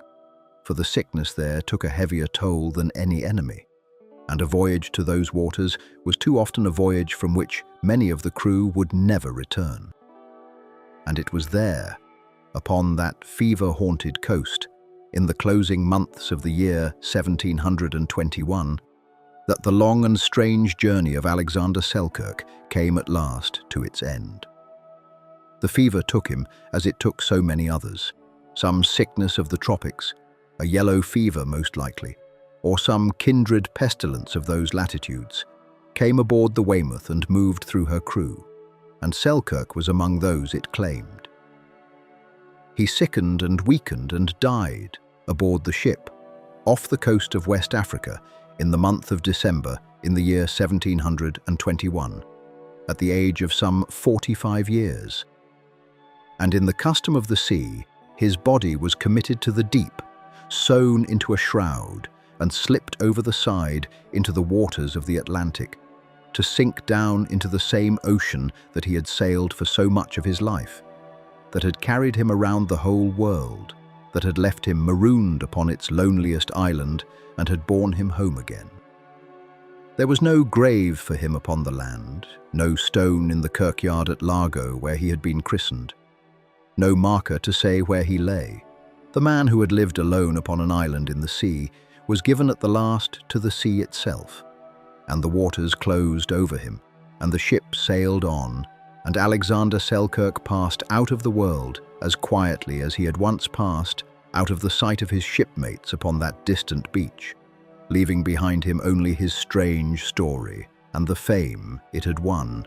[SPEAKER 1] for the sickness there took a heavier toll than any enemy, and a voyage to those waters was too often a voyage from which many of the crew would never return. And it was there, upon that fever-haunted coast, in the closing months of the year 1721, that the long and strange journey of Alexander Selkirk came at last to its end. The fever took him as it took so many others, some sickness of the tropics, a yellow fever most likely, or some kindred pestilence of those latitudes, came aboard the Weymouth and moved through her crew, and Selkirk was among those it claimed. He sickened and weakened and died aboard the ship, off the coast of West Africa, in the month of December in the year 1721, at the age of some 45 years. And in the custom of the sea, his body was committed to the deep, sewn into a shroud, and slipped over the side into the waters of the Atlantic, to sink down into the same ocean that he had sailed for so much of his life, that had carried him around the whole world, that had left him marooned upon its loneliest island and had borne him home again. There was no grave for him upon the land, no stone in the kirkyard at Largo where he had been christened, no marker to say where he lay. The man who had lived alone upon an island in the sea was given at the last to the sea itself, and the waters closed over him, and the ship sailed on, and Alexander Selkirk passed out of the world as quietly as he had once passed, out of the sight of his shipmates upon that distant beach, leaving behind him only his strange story and the fame it had won.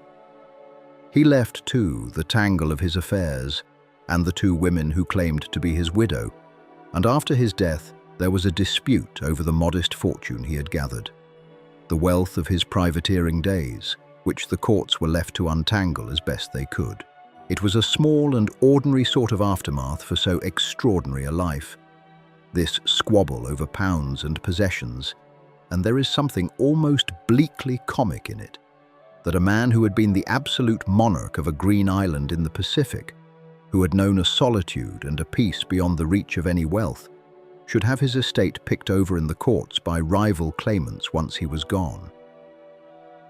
[SPEAKER 1] He left, too, the tangle of his affairs and the two women who claimed to be his widow, and after his death there was a dispute over the modest fortune he had gathered, the wealth of his privateering days, which the courts were left to untangle as best they could. It was a small and ordinary sort of aftermath for so extraordinary a life, this squabble over pounds and possessions, and there is something almost bleakly comic in it, that a man who had been the absolute monarch of a green island in the Pacific, who had known a solitude and a peace beyond the reach of any wealth, should have his estate picked over in the courts by rival claimants once he was gone.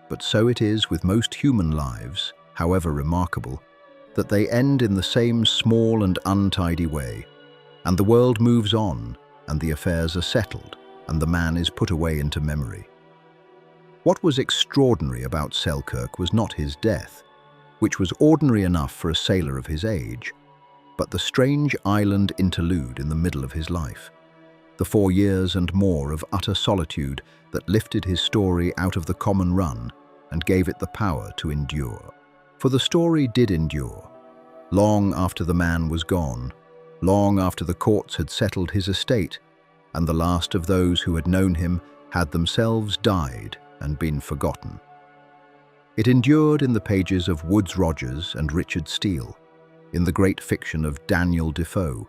[SPEAKER 1] But so it is with most human lives, however remarkable, that they end in the same small and untidy way, and the world moves on, and the affairs are settled, and the man is put away into memory. What was extraordinary about Selkirk was not his death, which was ordinary enough for a sailor of his age, but the strange island interlude in the middle of his life, the 4 years and more of utter solitude that lifted his story out of the common run and gave it the power to endure. For the story did endure, long after the man was gone, long after the courts had settled his estate, and the last of those who had known him had themselves died and been forgotten. It endured in the pages of Woodes Rogers and Richard Steele, in the great fiction of Daniel Defoe,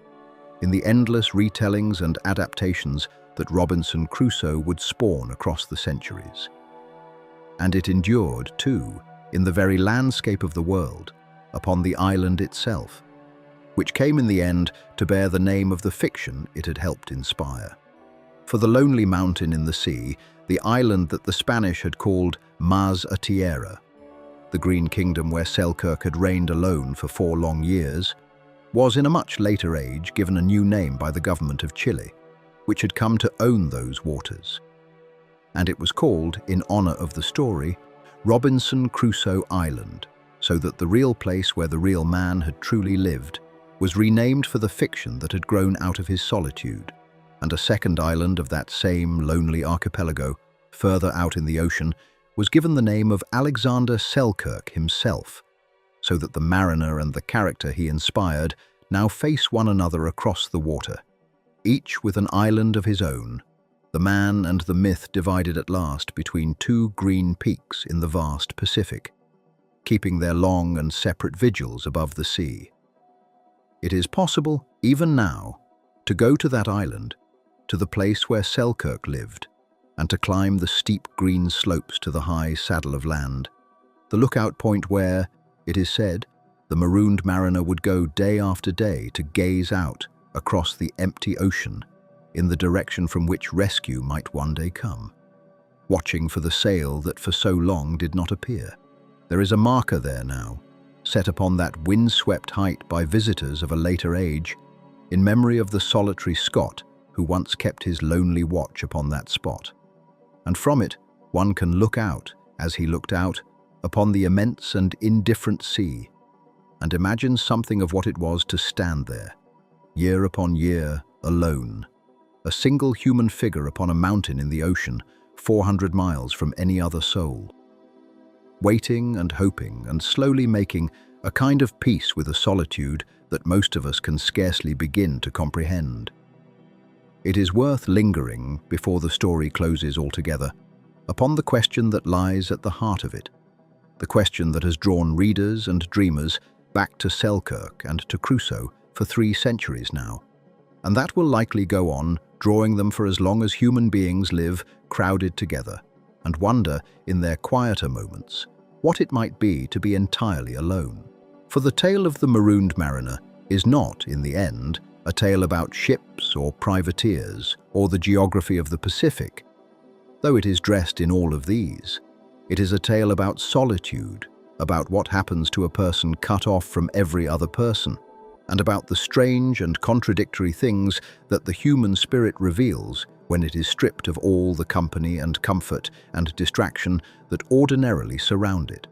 [SPEAKER 1] in the endless retellings and adaptations that Robinson Crusoe would spawn across the centuries. And it endured, too, in the very landscape of the world, upon the island itself, which came in the end to bear the name of the fiction it had helped inspire. For the lonely mountain in the sea, the island that the Spanish had called Mas a Tierra, the green kingdom where Selkirk had reigned alone for 4 long years, was in a much later age given a new name by the government of Chile, which had come to own those waters. And it was called, in honor of the story, Robinson Crusoe Island, so that the real place where the real man had truly lived was renamed for the fiction that had grown out of his solitude, and a second island of that same lonely archipelago, further out in the ocean, was given the name of Alexander Selkirk himself, so that the mariner and the character he inspired now face one another across the water, each with an island of his own, the man and the myth divided at last between 2 green peaks in the vast Pacific, keeping their long and separate vigils above the sea. It is possible, even now, to go to that island, to the place where Selkirk lived, and to climb the steep green slopes to the high saddle of land, the lookout point where, it is said, the marooned mariner would go day after day to gaze out across the empty ocean in the direction from which rescue might one day come, watching for the sail that for so long did not appear. There is a marker there now, set upon that wind-swept height by visitors of a later age, in memory of the solitary Scot who once kept his lonely watch upon that spot. And from it one can look out, as he looked out, upon the immense and indifferent sea, and imagine something of what it was to stand there, year upon year, alone, a single human figure upon a mountain in the ocean, 400 miles from any other soul, waiting and hoping and slowly making a kind of peace with a solitude that most of us can scarcely begin to comprehend. It is worth lingering, before the story closes altogether, upon the question that lies at the heart of it, the question that has drawn readers and dreamers back to Selkirk and to Crusoe for 3 centuries now, and that will likely go on, drawing them for as long as human beings live crowded together, and wonder, in their quieter moments, what it might be to be entirely alone. For the tale of the marooned mariner is not, in the end, a tale about ships or privateers or the geography of the Pacific, though it is dressed in all of these. It is a tale about solitude, about what happens to a person cut off from every other person, and about the strange and contradictory things that the human spirit reveals when it is stripped of all the company and comfort and distraction that ordinarily surround it.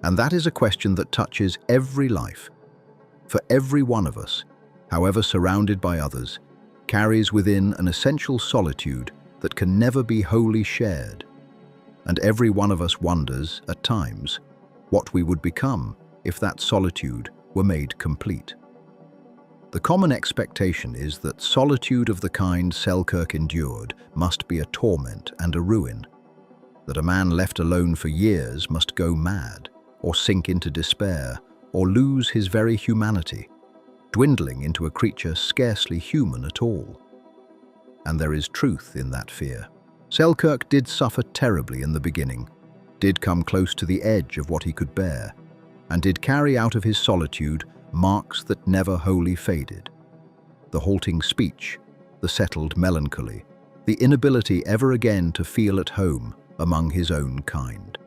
[SPEAKER 1] And that is a question that touches every life, For every one of us, however surrounded by others, carries within an essential solitude that can never be wholly shared. And every one of us wonders, at times, what we would become if that solitude were made complete. The common expectation is that solitude of the kind Selkirk endured must be a torment and a ruin, that a man left alone for years must go mad, or sink into despair, or lose his very humanity, dwindling into a creature scarcely human at all. And there is truth in that fear. Selkirk did suffer terribly in the beginning, did come close to the edge of what he could bear, and did carry out of his solitude marks that never wholly faded. The halting speech, the settled melancholy, the inability ever again to feel at home among his own kind.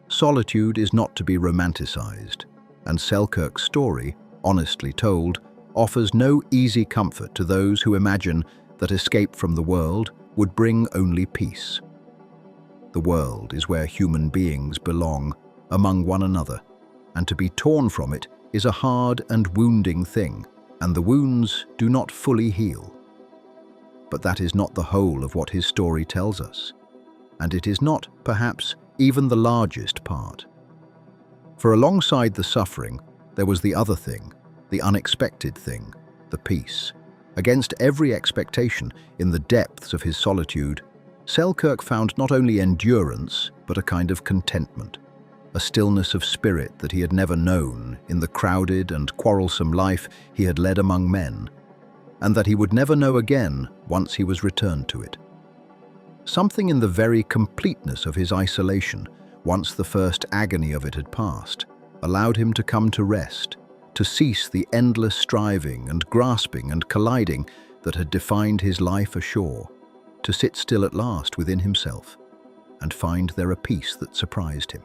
[SPEAKER 1] Solitude is not to be romanticized, and Selkirk's story, honestly told, offers no easy comfort to those who imagine that escape from the world would bring only peace. The world is where human beings belong among one another, and to be torn from it is a hard and wounding thing, and the wounds do not fully heal. But that is not the whole of what his story tells us, and it is not, perhaps, even the largest part. For alongside the suffering, there was the other thing, the unexpected thing, the peace. Against every expectation, in the depths of his solitude, Selkirk found not only endurance, but a kind of contentment, a stillness of spirit that he had never known in the crowded and quarrelsome life he had led among men, and that he would never know again once he was returned to it. Something in the very completeness of his isolation, once the first agony of it had passed, allowed him to come to rest, to cease the endless striving and grasping and colliding that had defined his life ashore, to sit still at last within himself and find there a peace that surprised him.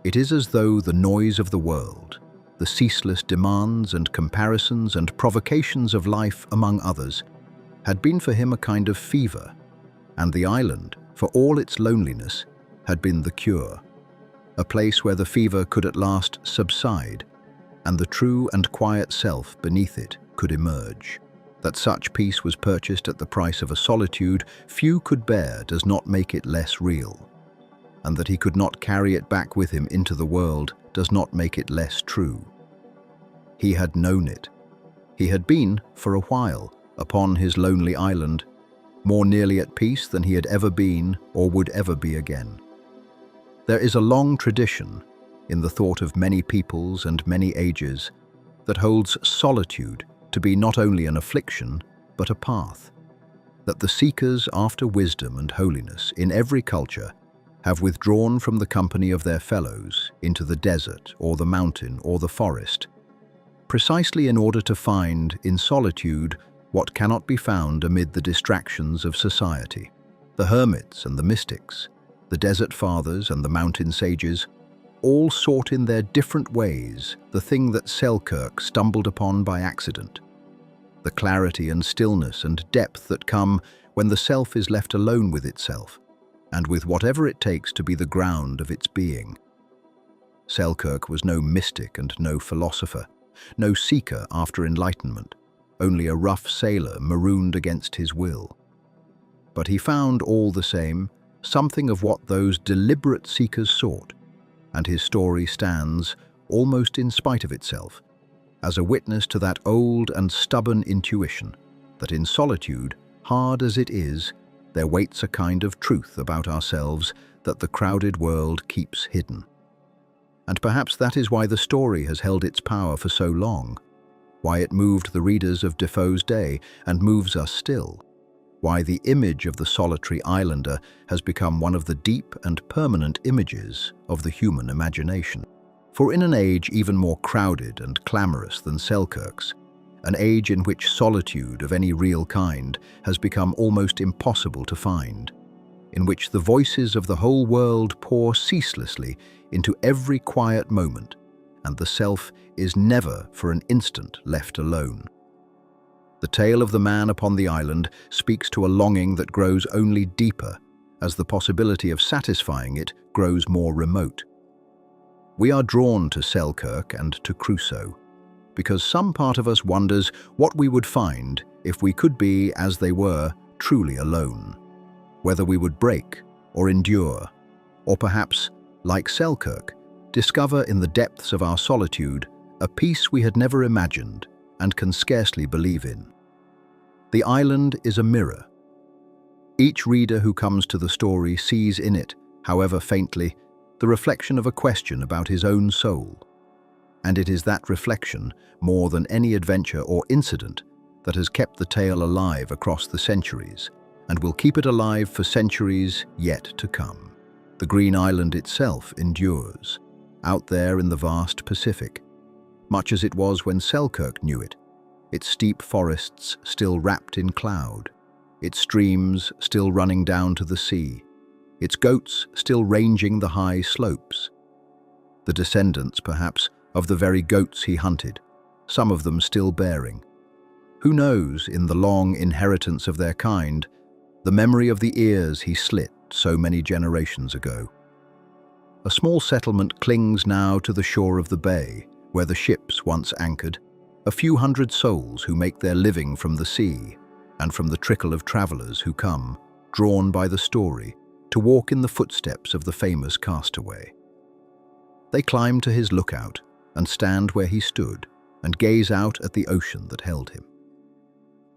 [SPEAKER 1] It is as though the noise of the world, the ceaseless demands and comparisons and provocations of life among others, had been for him a kind of fever, and the island, for all its loneliness, had been the cure, a place where the fever could at last subside, and the true and quiet self beneath it could emerge. That such peace was purchased at the price of a solitude few could bear does not make it less real, and that he could not carry it back with him into the world does not make it less true. He had known it. He had been, for a while, upon his lonely island, more nearly at peace than he had ever been or would ever be again. There is a long tradition, in the thought of many peoples and many ages, that holds solitude to be not only an affliction, but a path, that the seekers after wisdom and holiness in every culture have withdrawn from the company of their fellows into the desert or the mountain or the forest, precisely in order to find, in solitude, what cannot be found amid the distractions of society. The hermits and the mystics, the desert fathers and the mountain sages, all sought in their different ways the thing that Selkirk stumbled upon by accident, the clarity and stillness and depth that come when the self is left alone with itself, and with whatever it takes to be the ground of its being. Selkirk was no mystic and no philosopher, no seeker after enlightenment, only a rough sailor marooned against his will. But he found, all the same, something of what those deliberate seekers sought, and his story stands, almost in spite of itself, as a witness to that old and stubborn intuition that in solitude, hard as it is, there waits a kind of truth about ourselves that the crowded world keeps hidden. And perhaps that is why the story has held its power for so long, why it moved the readers of Defoe's day and moves us still, why the image of the solitary islander has become one of the deep and permanent images of the human imagination. For in an age even more crowded and clamorous than Selkirk's, an age in which solitude of any real kind has become almost impossible to find, in which the voices of the whole world pour ceaselessly into every quiet moment, and the self is never for an instant left alone. The tale of the man upon the island speaks to a longing that grows only deeper as the possibility of satisfying it grows more remote. We are drawn to Selkirk and to Crusoe, because some part of us wonders what we would find if we could be, as they were, truly alone. Whether we would break or endure, or perhaps, like Selkirk, discover in the depths of our solitude a peace we had never imagined and can scarcely believe in. The island is a mirror. Each reader who comes to the story sees in it, however faintly, the reflection of a question about his own soul. And it is that reflection, more than any adventure or incident, that has kept the tale alive across the centuries, and will keep it alive for centuries yet to come. The green island itself endures, out there in the vast Pacific, much as it was when Selkirk knew it, its steep forests still wrapped in cloud, its streams still running down to the sea, its goats still ranging the high slopes. The descendants, perhaps, of the very goats he hunted, some of them still bearing. Who knows, in the long inheritance of their kind, the memory of the ears he slit so many generations ago. A small settlement clings now to the shore of the bay, where the ships once anchored, a few hundred souls who make their living from the sea, and from the trickle of travelers who come, drawn by the story, to walk in the footsteps of the famous castaway. They climb to his lookout, and stand where he stood, and gaze out at the ocean that held him.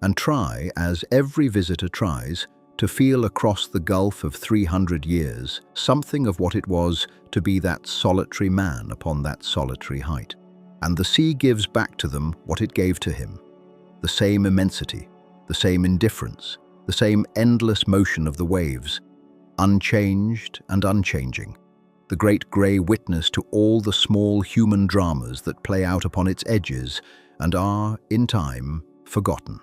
[SPEAKER 1] And try, as every visitor tries, to feel across the gulf of 300 years something of what it was to be that solitary man upon that solitary height. And the sea gives back to them what it gave to him, the same immensity, the same indifference, the same endless motion of the waves, unchanged and unchanging, the great grey witness to all the small human dramas that play out upon its edges and are, in time, forgotten.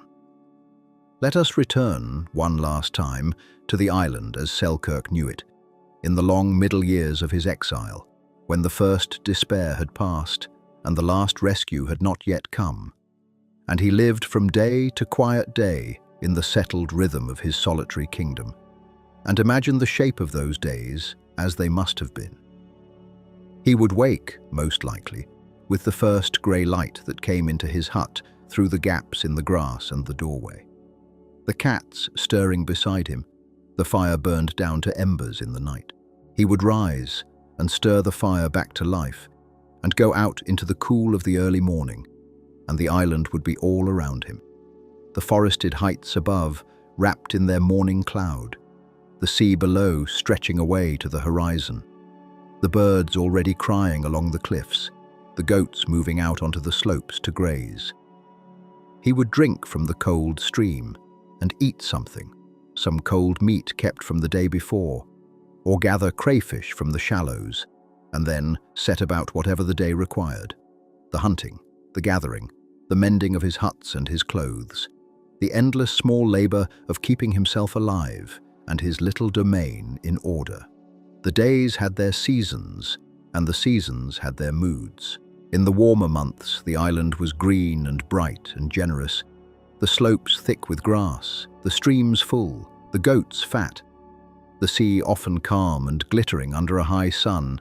[SPEAKER 1] Let us return, one last time, to the island as Selkirk knew it, in the long middle years of his exile, when the first despair had passed and the last rescue had not yet come, and he lived from day to quiet day in the settled rhythm of his solitary kingdom, and imagine the shape of those days as they must have been. He would wake, most likely, with the first grey light that came into his hut through the gaps in the grass and the doorway. The cats stirring beside him, the fire burned down to embers in the night. He would rise and stir the fire back to life and go out into the cool of the early morning, and the island would be all around him. The forested heights above wrapped in their morning cloud, the sea below stretching away to the horizon, the birds already crying along the cliffs, the goats moving out onto the slopes to graze. He would drink from the cold stream and eat something, some cold meat kept from the day before, or gather crayfish from the shallows, and then set about whatever the day required: the hunting, the gathering, the mending of his huts and his clothes, the endless small labor of keeping himself alive and his little domain in order. The days had their seasons, and the seasons had their moods. In the warmer months, the island was green and bright and generous, the slopes thick with grass, the streams full, the goats fat, the sea often calm and glittering under a high sun,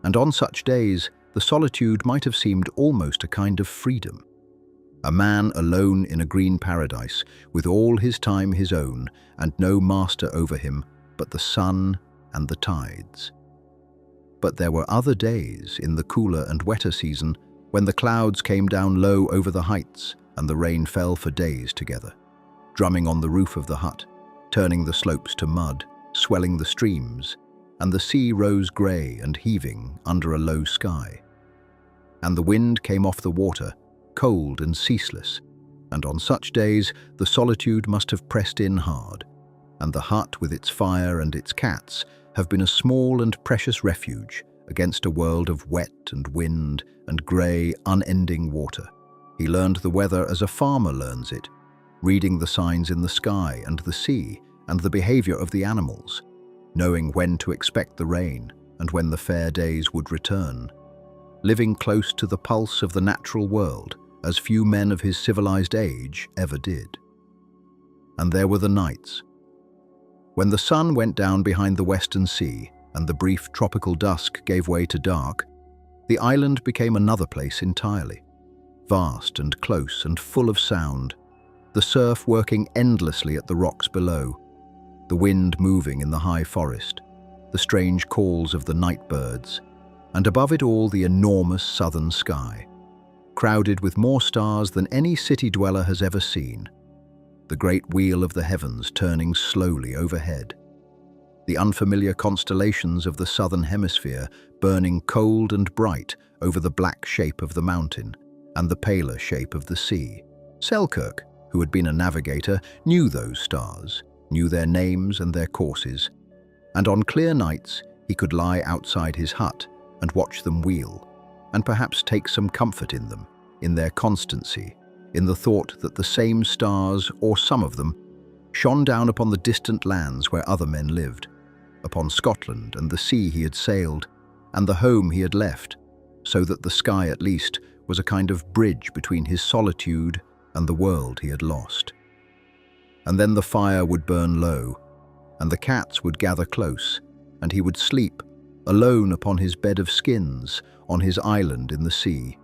[SPEAKER 1] and on such days the solitude might have seemed almost a kind of freedom. A man alone in a green paradise, with all his time his own, and no master over him but the sun and the tides. But there were other days in the cooler and wetter season when the clouds came down low over the heights and the rain fell for days together, drumming on the roof of the hut, turning the slopes to mud, swelling the streams, and the sea rose grey and heaving under a low sky. And the wind came off the water, cold and ceaseless, and on such days the solitude must have pressed in hard, and the hut with its fire and its cats have been a small and precious refuge against a world of wet and wind and grey, unending water. He learned the weather as a farmer learns it, reading the signs in the sky and the sea and the behaviour of the animals, knowing when to expect the rain and when the fair days would return, living close to the pulse of the natural world as few men of his civilized age ever did. And there were the nights. When the sun went down behind the western sea and the brief tropical dusk gave way to dark, the island became another place entirely. vast and close and full of sound, the surf working endlessly at the rocks below, the wind moving in the high forest, the strange calls of the night birds, and above it all the enormous southern sky, crowded with more stars than any city dweller has ever seen, the great wheel of the heavens turning slowly overhead, the unfamiliar constellations of the southern hemisphere burning cold and bright over the black shape of the mountain and the paler shape of the sea. Selkirk, who had been a navigator, knew those stars, knew their names and their courses, and on clear nights he could lie outside his hut and watch them wheel, and perhaps take some comfort in them, in their constancy, in the thought that the same stars, or some of them, shone down upon the distant lands where other men lived, upon Scotland and the sea he had sailed, and the home he had left, so that the sky at least was a kind of bridge between his solitude and the world he had lost. And then the fire would burn low, and the cats would gather close, and he would sleep, alone upon his bed of skins, on his island in the sea.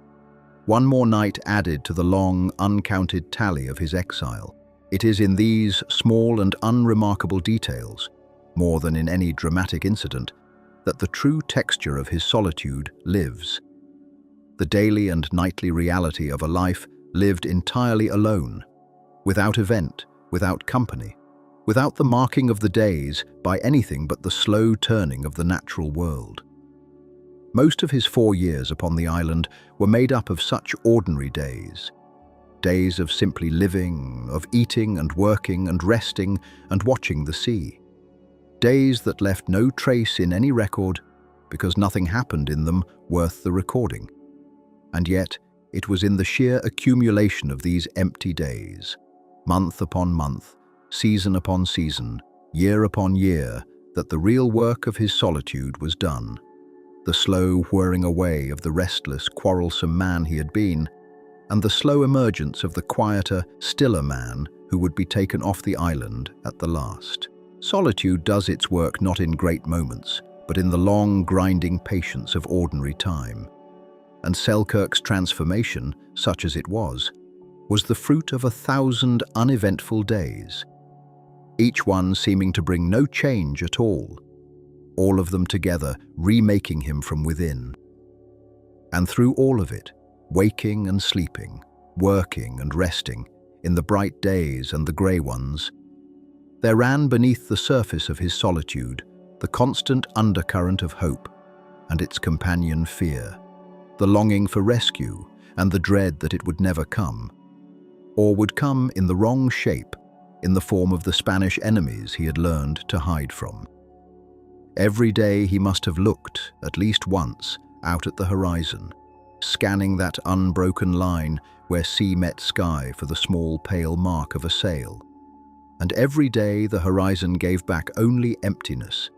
[SPEAKER 1] One more night added to the long, uncounted tally of his exile. It is in these small and unremarkable details, more than in any dramatic incident, that the true texture of his solitude lives. The daily and nightly reality of a life lived entirely alone, without event, without company, without the marking of the days by anything but the slow turning of the natural world. Most of his 4 years upon the island were made up of such ordinary days. Days of simply living, of eating and working and resting and watching the sea. Days that left no trace in any record because nothing happened in them worth the recording. And yet, it was in the sheer accumulation of these empty days, month upon month, season upon season, year upon year, that the real work of his solitude was done. The slow whirring away of the restless, quarrelsome man he had been, and the slow emergence of the quieter, stiller man who would be taken off the island at the last. Solitude does its work not in great moments, but in the long, grinding patience of ordinary time. And Selkirk's transformation, such as it was the fruit of 1,000 uneventful days, each one seeming to bring no change at all of them together remaking him from within. And through all of it, waking and sleeping, working and resting, in the bright days and the grey ones, there ran beneath the surface of his solitude the constant undercurrent of hope and its companion fear, the longing for rescue and the dread that it would never come, or would come in the wrong shape, in the form of the Spanish enemies he had learned to hide from. Every day he must have looked, at least once, out at the horizon, scanning that unbroken line where sea met sky for the small pale mark of a sail. And every day the horizon gave back only emptiness,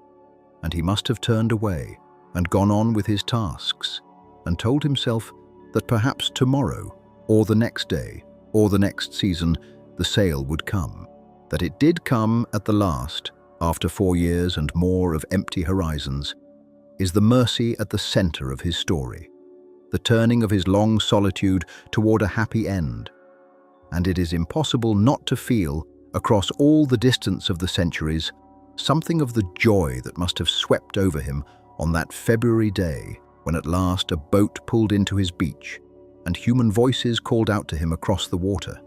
[SPEAKER 1] and he must have turned away and gone on with his tasks, and told himself that perhaps tomorrow, or the next day, or the next season, the sail would come. That it did come at the last, after 4 years and more of empty horizons, is the mercy at the center of his story, the turning of his long solitude toward a happy end. And it is impossible not to feel, across all the distance of the centuries, something of the joy that must have swept over him on that February day when at last a boat pulled into his beach and human voices called out to him across the water,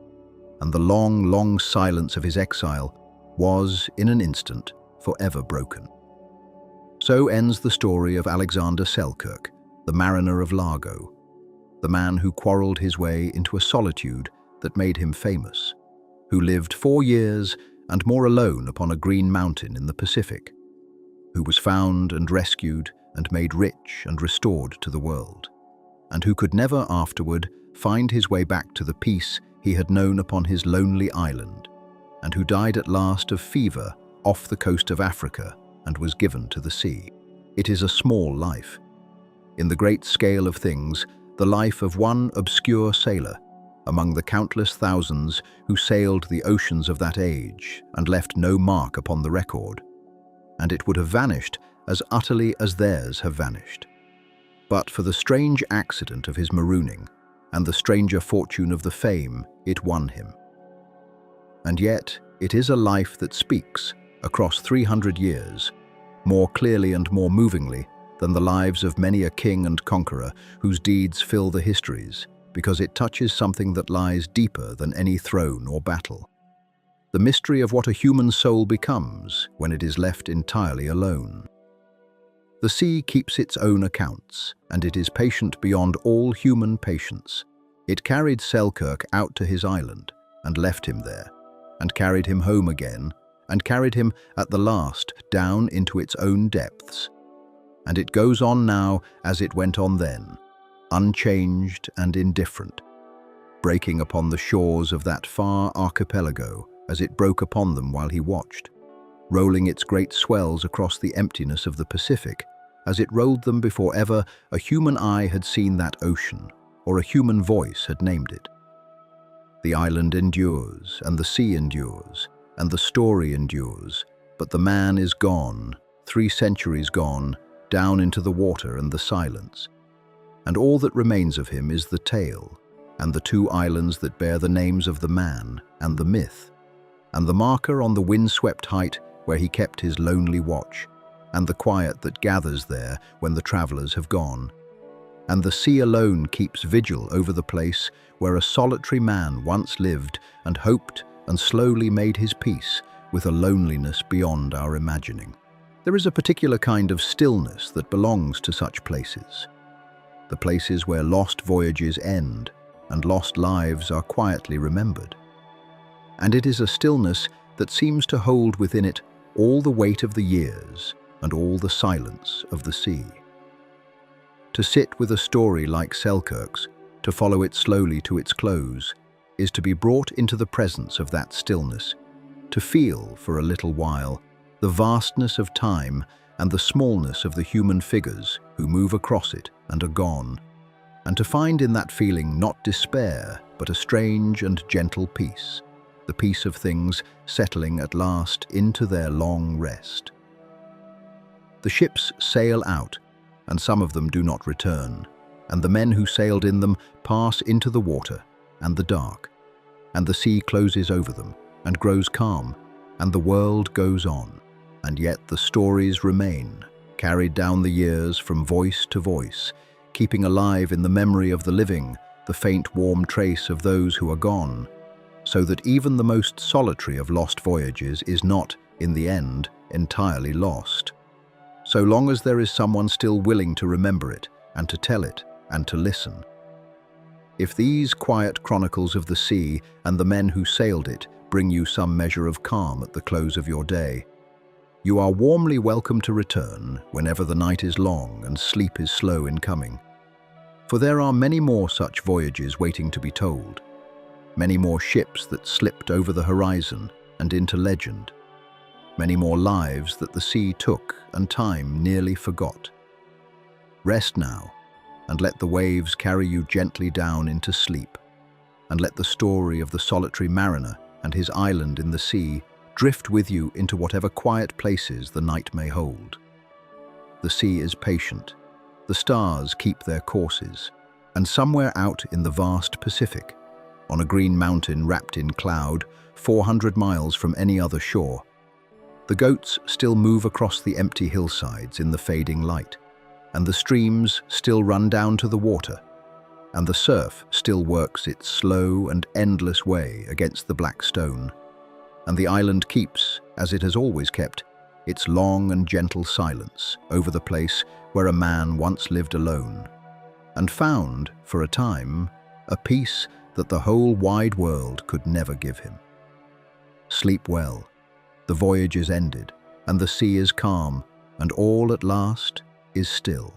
[SPEAKER 1] and the long, long silence of his exile was, in an instant, forever broken. So ends the story of Alexander Selkirk, the mariner of Largo, the man who quarrelled his way into a solitude that made him famous, who lived 4 years and more alone upon a green mountain in the Pacific, who was found and rescued and made rich and restored to the world, and who could never afterward find his way back to the peace he had known upon his lonely island, and who died at last of fever off the coast of Africa and was given to the sea. It is a small life. In the great scale of things, the life of one obscure sailor among the countless thousands who sailed the oceans of that age and left no mark upon the record, and it would have vanished as utterly as theirs have vanished. But for the strange accident of his marooning, and the stranger fortune of the fame it won him. And yet, it is a life that speaks, across 300 years, more clearly and more movingly than the lives of many a king and conqueror whose deeds fill the histories, because it touches something that lies deeper than any throne or battle. The mystery of what a human soul becomes when it is left entirely alone. The sea keeps its own accounts, and it is patient beyond all human patience. It carried Selkirk out to his island, and left him there, and carried him home again, and carried him at the last down into its own depths. And it goes on now as it went on then, unchanged and indifferent, breaking upon the shores of that far archipelago as it broke upon them while he watched, rolling its great swells across the emptiness of the Pacific as it rolled them before ever a human eye had seen that ocean, or a human voice had named it. The island endures, and the sea endures, and the story endures, but the man is gone, 3 centuries gone, down into the water and the silence. And all that remains of him is the tale, and the 2 islands that bear the names of the man and the myth, and the marker on the wind-swept height where he kept his lonely watch, and the quiet that gathers there when the travelers have gone. And the sea alone keeps vigil over the place where a solitary man once lived and hoped and slowly made his peace with a loneliness beyond our imagining. There is a particular kind of stillness that belongs to such places, the places where lost voyages end and lost lives are quietly remembered. And it is a stillness that seems to hold within it all the weight of the years and all the silence of the sea. To sit with a story like Selkirk's, to follow it slowly to its close, is to be brought into the presence of that stillness, to feel for a little while the vastness of time and the smallness of the human figures who move across it and are gone, and to find in that feeling not despair but a strange and gentle peace, the peace of things settling at last into their long rest. The ships sail out, and some of them do not return, and the men who sailed in them pass into the water and the dark, and the sea closes over them and grows calm, and the world goes on, and yet the stories remain, carried down the years from voice to voice, keeping alive in the memory of the living the faint warm trace of those who are gone, so that even the most solitary of lost voyages is not, in the end, entirely lost, so long as there is someone still willing to remember it and to tell it and to listen. If these quiet chronicles of the sea and the men who sailed it bring you some measure of calm at the close of your day, you are warmly welcome to return whenever the night is long and sleep is slow in coming. For there are many more such voyages waiting to be told, many more ships that slipped over the horizon and into legend, many more lives that the sea took and time nearly forgot. Rest now, and let the waves carry you gently down into sleep, and let the story of the solitary mariner and his island in the sea drift with you into whatever quiet places the night may hold. The sea is patient, the stars keep their courses, and somewhere out in the vast Pacific, on a green mountain wrapped in cloud, 400 miles from any other shore, the goats still move across the empty hillsides in the fading light, and the streams still run down to the water, and the surf still works its slow and endless way against the black stone, and the island keeps, as it has always kept, its long and gentle silence over the place where a man once lived alone, and found, for a time, a peace that the whole wide world could never give him. Sleep well. The voyage is ended, and the sea is calm, and all at last is still.